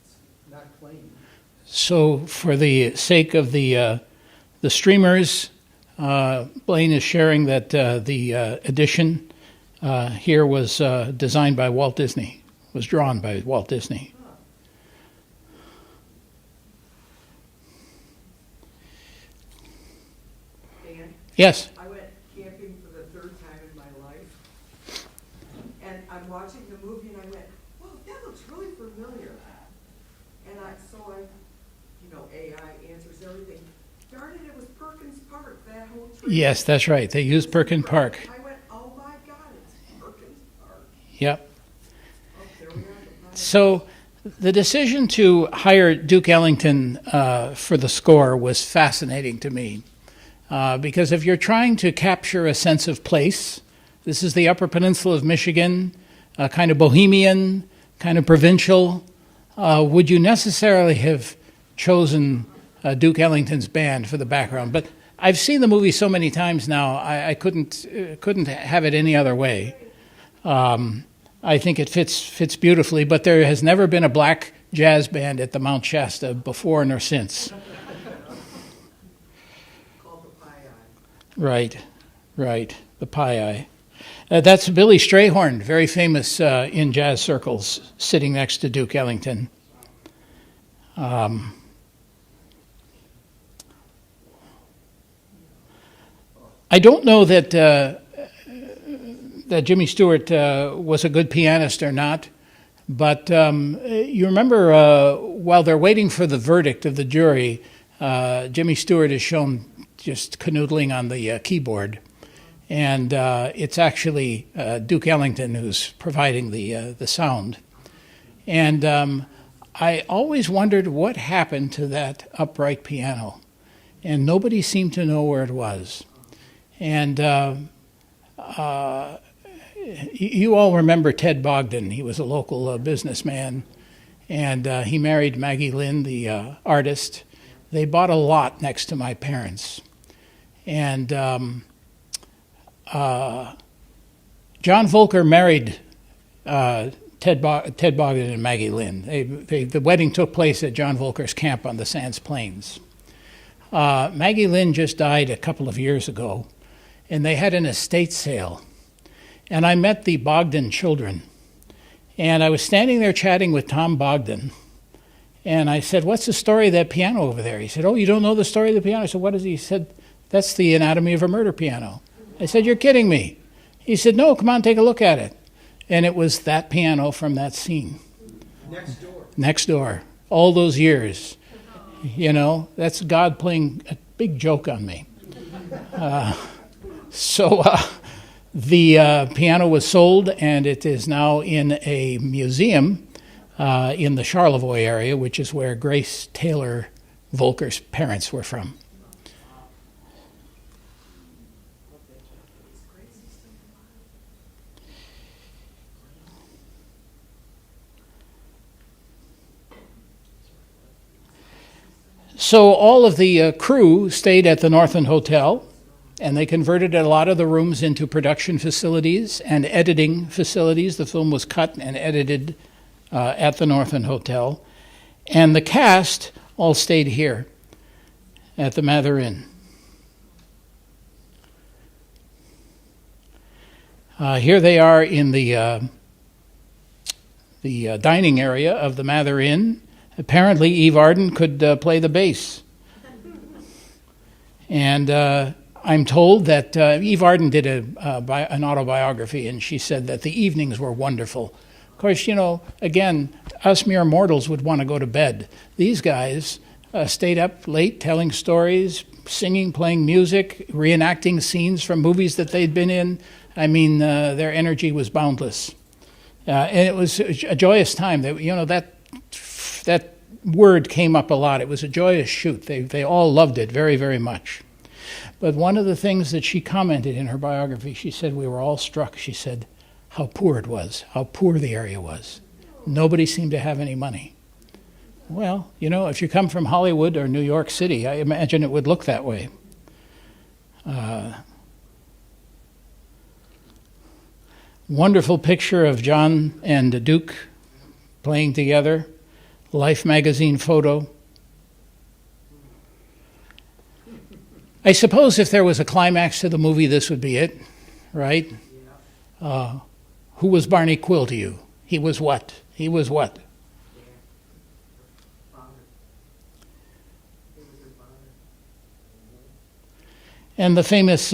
Speaker 6: it's not claimed.
Speaker 1: So for the sake of the streamers, Blaine is sharing that the addition here was designed by Walt Disney, was drawn by Walt Disney.
Speaker 4: Dan,
Speaker 1: Yes.
Speaker 4: I went camping for the 3rd time in my life, and I'm watching the movie, and I went, "Whoa, that looks really familiar." And AI answers everything. Darn it, it was Perkins Park, that whole trip.
Speaker 1: Yes, that's right. They used Perkins Park.
Speaker 4: I went, "Oh my God, it's Perkins Park."
Speaker 1: Yep.
Speaker 4: Oh, there we are.
Speaker 1: So the decision to hire Duke Ellington for the score was fascinating to me. Because if you're trying to capture a sense of place, this is the Upper Peninsula of Michigan, kind of bohemian, kind of provincial. Would you necessarily have chosen Duke Ellington's band for the background? But I've seen the movie so many times now, I couldn't have it any other way. I think it fits beautifully, but there has never been a black jazz band at the Mount Shasta before nor since.
Speaker 4: Called the Pie Eye.
Speaker 1: Right, the Pie Eye. That's Billy Strayhorn, very famous in jazz circles, sitting next to Duke Ellington. I don't know that Jimmy Stewart was a good pianist or not, but you remember while they're waiting for the verdict of the jury, Jimmy Stewart is shown just canoodling on the keyboard, and it's actually Duke Ellington who's providing the sound. And I always wondered what happened to that upright piano, and nobody seemed to know where it was. And you all remember Ted Bogdan. He was a local businessman, and he married Maggie Lynn, the artist. They bought a lot next to my parents. And John Volker married Ted Bogdan and Maggie Lynn. The wedding took place at John Volker's camp on the Sands Plains. Maggie Lynn just died a couple of years ago, and they had an estate sale. And I met the Bogdan children. And I was standing there chatting with Tom Bogdan, And I said, what's the story of that piano over there? He said, oh, you don't know the story of the piano? I said, what is it? He said, that's the Anatomy of a Murder piano. I said, you're kidding me. He said, no, come on, take a look at it. And it was that piano from that scene. Next door. All those years. You know, that's God playing a big joke on me. So the piano was sold, and it is now in a museum in the Charlevoix area, which is where Grace Taylor Volker's parents were from. So all of the crew stayed at the Northland Hotel, and they converted a lot of the rooms into production facilities and editing facilities. The film was cut and edited at the Northland Hotel. And the cast all stayed here at the Mather Inn. Here they are in the dining area of the Mather Inn. Apparently, Eve Arden could play the bass. And I'm told that Eve Arden did an autobiography, and she said that the evenings were wonderful. Of course, you know, again, us mere mortals would want to go to bed. These guys stayed up late telling stories, singing, playing music, reenacting scenes from movies that they'd been in. I mean, their energy was boundless. And it was a joyous time. You know, that word came up a lot. It was a joyous shoot. They all loved it very, very much. But one of the things that she commented in her biography, she said, we were all struck. She said how poor it was, how poor the area was. Nobody seemed to have any money. Well, you know, if you come from Hollywood or New York City, I imagine it would look that way. Wonderful picture of John and Duke playing together. Life magazine photo. I suppose if there was a climax to the movie, this would be it, right? Who was Barney Quill to you? He was what? He was what? And the famous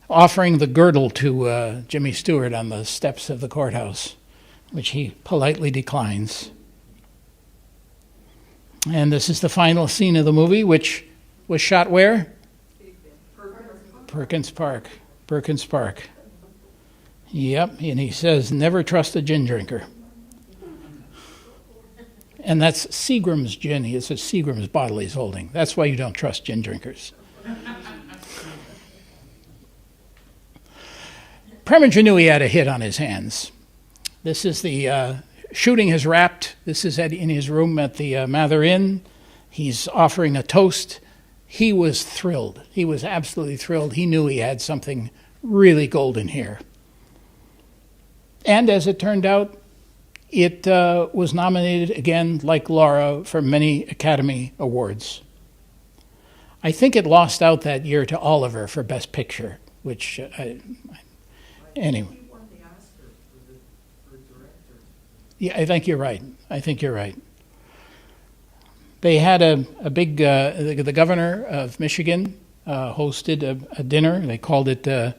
Speaker 1: offering the girdle to Jimmy Stewart on the steps of the courthouse, which he politely declines. And this is the final scene of the movie, which was shot where? Perkins Park. Perkins Park. Yep, and he says, never trust a gin drinker. And that's Seagram's gin. It's a Seagram's bottle he's holding. That's why you don't trust gin drinkers. Preminger knew he had a hit on his hands. This is the shooting has wrapped. This is in his room at the Mather Inn. He's offering a toast. He was thrilled. He was absolutely thrilled. He knew he had something really golden here. And as it turned out, it was nominated again, like Laura, for many Academy Awards. I think it lost out that year to Oliver for Best Picture, which, anyway.
Speaker 4: He won the Oscar for director.
Speaker 1: Yeah, I think you're right. They had a big, the governor of Michigan hosted a dinner. They called it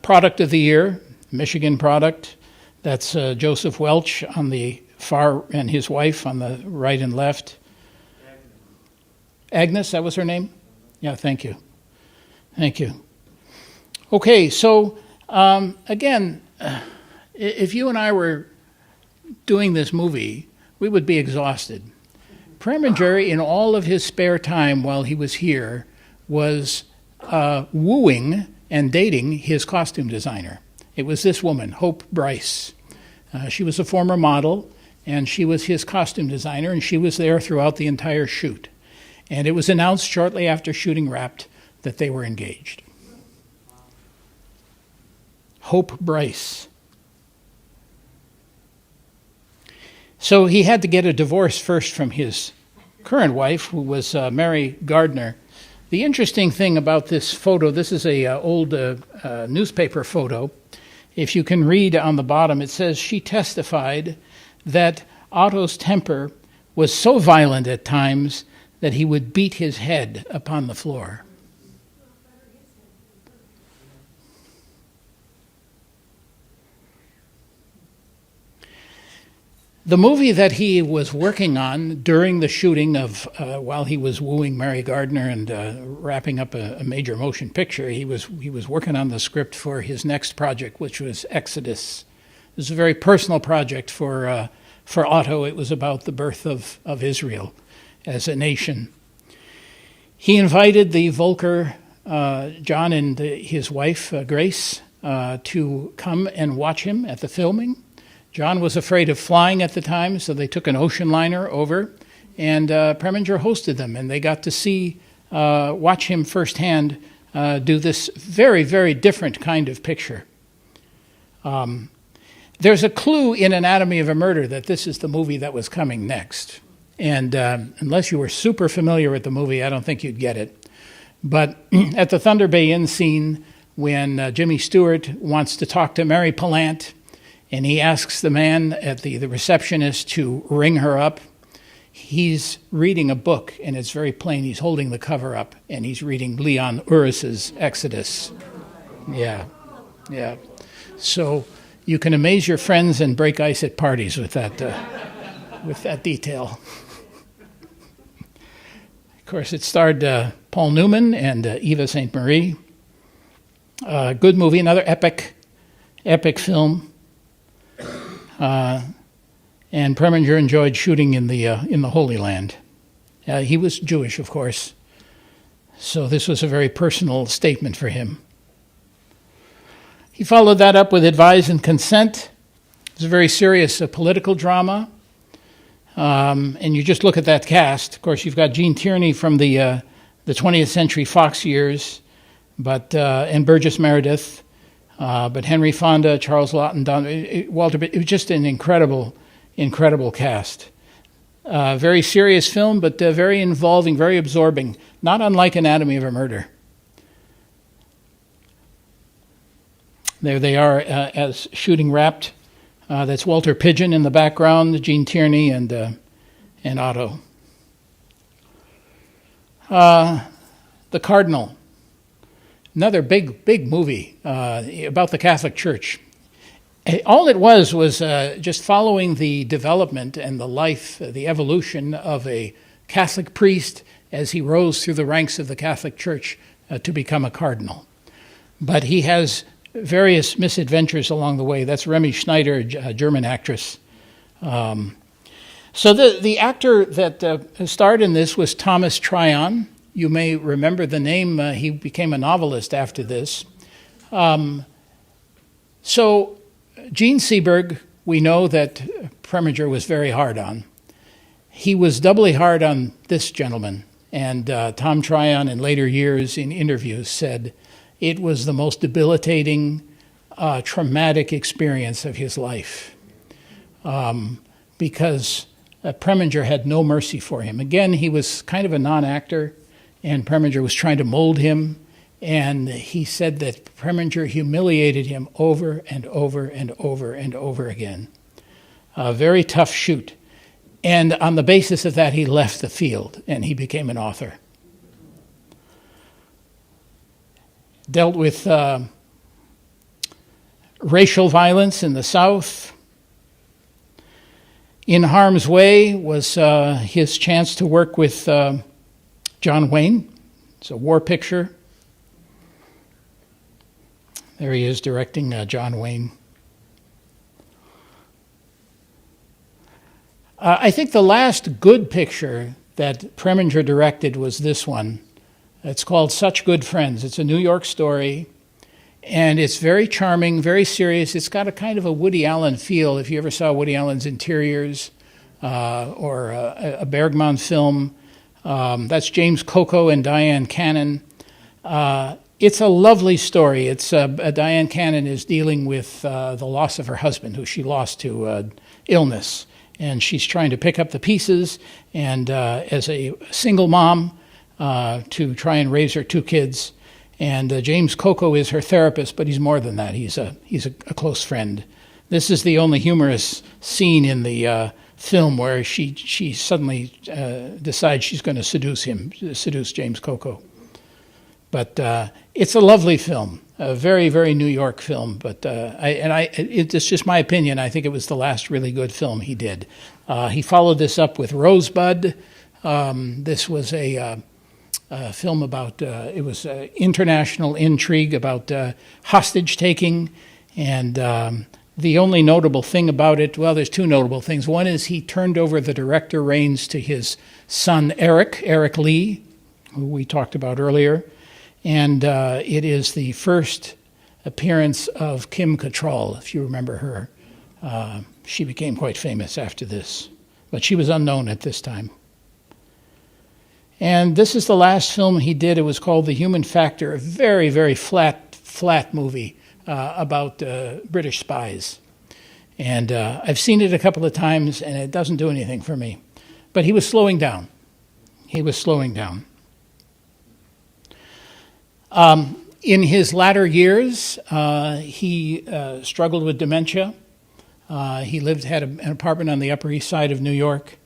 Speaker 1: Product of the Year, Michigan Product. That's Joseph Welch on the far, and his wife on the right and left. Agnes, that was her name? Yeah, thank you. Okay, so again, if you and I were doing this movie, we would be exhausted. Preminger, in all of his spare time while he was here, was wooing and dating his costume designer. It was this woman, Hope Bryce. She was a former model, and she was his costume designer, and she was there throughout the entire shoot. And it was announced shortly after shooting wrapped that they were engaged. Hope Bryce. So he had to get a divorce first from his current wife, who was Mary Gardner. The interesting thing about this photo, this is a old newspaper photo. If you can read on the bottom, it says she testified that Otto's temper was so violent at times that he would beat his head upon the floor. The movie that he was working on during the shooting of, while he was wooing Mary Gardner and wrapping up a major motion picture, he was working on the script for his next project, which was Exodus. It was a very personal project for Otto. It was about the birth of Israel as a nation. He invited the Volker, John and his wife, Grace, to come and watch him at the filming. John was afraid of flying at the time, so they took an ocean liner over, and Preminger hosted them, and they got to watch him firsthand do this very, very different kind of picture. There's a clue in Anatomy of a Murder that this is the movie that was coming next, and unless you were super familiar with the movie, I don't think you'd get it. But at the Thunder Bay Inn scene, when Jimmy Stewart wants to talk to Mary Pallant, and he asks the man at the receptionist to ring her up, he's reading a book, and it's very plain. He's holding the cover up, and he's reading Leon Uris's Exodus. Yeah. So you can amaze your friends and break ice at parties with that detail. Of course, it starred Paul Newman and Eva St. Marie. Good movie, another epic film. And Preminger enjoyed shooting in the Holy Land. He was Jewish, of course, so this was a very personal statement for him. He followed that up with Advise and Consent. It was a very serious political drama, and you just look at that cast. Of course, you've got Gene Tierney from the 20th Century Fox years, and Burgess Meredith. But Henry Fonda, Charles Lawton, Walter, it was just an incredible cast. Very serious film, but very involving, very absorbing, not unlike Anatomy of a Murder. There they are as shooting wrapped. That's Walter Pidgeon in the background, Gene Tierney, and Otto. The Cardinal. Another big movie about the Catholic Church. All it was just following the development and the life, the evolution of a Catholic priest as he rose through the ranks of the Catholic Church to become a cardinal. But he has various misadventures along the way. That's Remy Schneider, a German actress. So the actor that starred in this was Thomas Tryon. You may remember the name. He became a novelist after this. So Gene Seberg, we know that Preminger was very hard on. He was doubly hard on this gentleman. And Tom Tryon in later years in interviews said it was the most debilitating, traumatic experience of his life because Preminger had no mercy for him. Again, he was kind of a non-actor. And Preminger was trying to mold him, and he said that Preminger humiliated him over and over and over and over again. A very tough shoot. And on the basis of that, he left the field, and he became an author. Dealt with racial violence in the South. In Harm's Way was his chance to work with John Wayne. It's a war picture. There he is directing John Wayne. I think the last good picture that Preminger directed was this one. It's called Such Good Friends. It's a New York story, and it's very charming, very serious. It's got a kind of a Woody Allen feel. If you ever saw Woody Allen's Interiors or a Bergman film, that's James Coco and Diane Cannon. It's a lovely story. It's Diane Cannon is dealing with the loss of her husband, who she lost to illness, and she's trying to pick up the pieces. And as a single mom, to try and raise her two kids. And James Coco is her therapist, but he's more than that. He's a close friend. This is the only humorous scene in the film where she suddenly decides she's going to seduce James Coco. But it's a lovely film, a very, very New York film. But it's just my opinion. I think it was the last really good film he did. He followed this up with Rosebud. This was a film about it was international intrigue about hostage taking, and the only notable thing about it, well, there's two notable things. One is he turned over the director reins to his son Eric Lee, who we talked about earlier. And it is the first appearance of Kim Cattrall, if you remember her. She became quite famous after this, but she was unknown at this time. And this is the last film he did. It was called The Human Factor, a very, very flat movie about British spies. And I've seen it a couple of times, and it doesn't do anything for me. But he was slowing down. In his latter years, he struggled with dementia. He had an apartment on the Upper East Side of New York,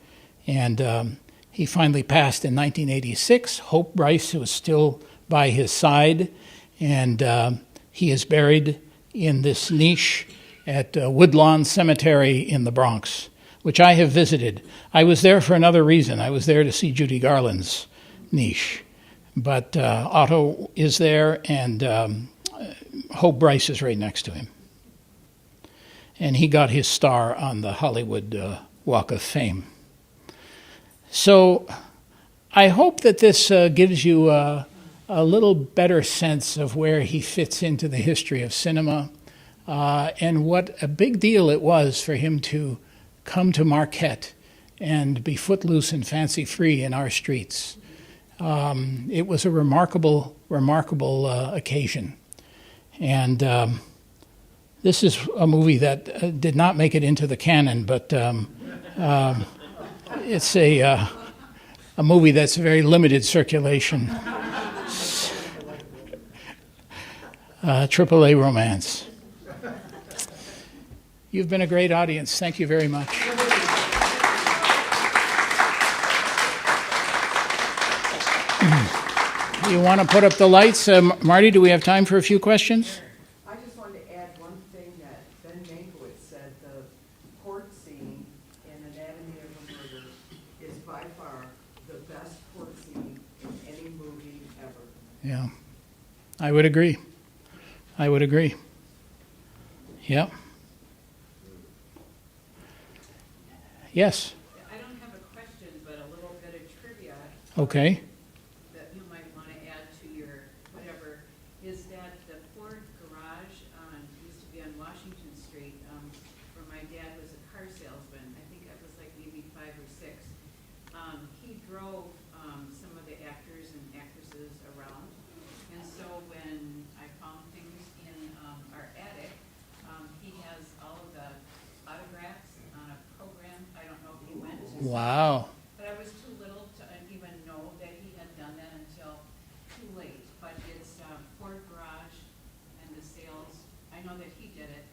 Speaker 1: and he finally passed in 1986. Hope Bryce was still by his side, and he is buried in this niche at Woodlawn Cemetery in the Bronx, which I have visited. I was there for another reason. I was there to see Judy Garland's niche. But Otto is there, and Hope Bryce is right next to him. And he got his star on the Hollywood Walk of Fame. So I hope that this gives you a little better sense of where he fits into the history of cinema, and what a big deal it was for him to come to Marquette and be footloose and fancy-free in our streets. It was a remarkable occasion. And this is a movie that did not make it into the canon, but it's a movie that's very limited circulation. AAA romance. You've been a great audience. Thank you very much. You want to put up the lights? Marty, do we have time for a few questions?
Speaker 4: I just wanted to add one thing that Ben Mankiewicz said, the court scene in Anatomy of a Murder is by far the best court scene in any movie ever.
Speaker 1: Yeah, I would agree. Yeah. Yes.
Speaker 7: I don't have a question, but a little bit of trivia.
Speaker 1: Okay.
Speaker 7: That you might want to add to your whatever, is that the Ford garage used to be on Washington Street, where my dad was a car salesman. I think I was like maybe 5 or 6. He drove some of the actors and actresses around, and so when I found things in our attic, he has all of the autographs on a program. I don't know if he went to.
Speaker 1: Wow.
Speaker 7: But I was too little to even know that he had done that until too late. But it's Ford Garage and the sales. I know that he did it.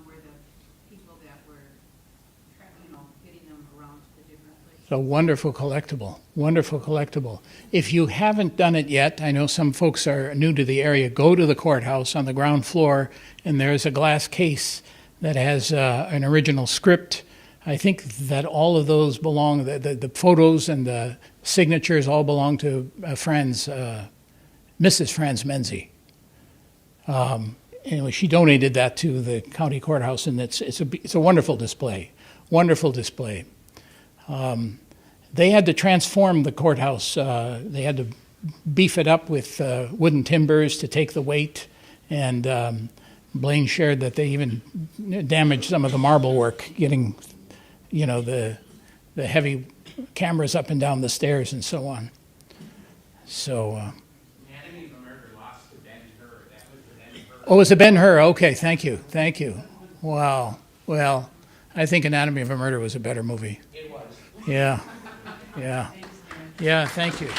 Speaker 7: Were the people that were, getting them around to the different places.
Speaker 1: So wonderful collectible. If you haven't done it yet, I know some folks are new to the area, go to the courthouse on the ground floor, and there's a glass case that has an original script. I think that all of those belong, the photos and the signatures all belong to Mrs. Franz Menzie. Anyway, she donated that to the county courthouse, and it's a wonderful display. They had to transform the courthouse. They had to beef it up with wooden timbers to take the weight, and Blaine shared that they even damaged some of the marble work, getting, the heavy cameras up and down the stairs and so on. So.
Speaker 3: Anatomy of a Murder lost to Ben-Hur. That was the Ben-Hur.
Speaker 1: Oh, it's a Ben-Hur. Okay, thank you. Wow. Well, I think Anatomy of a Murder was a better movie.
Speaker 3: It was.
Speaker 1: Yeah. Yeah, thank you.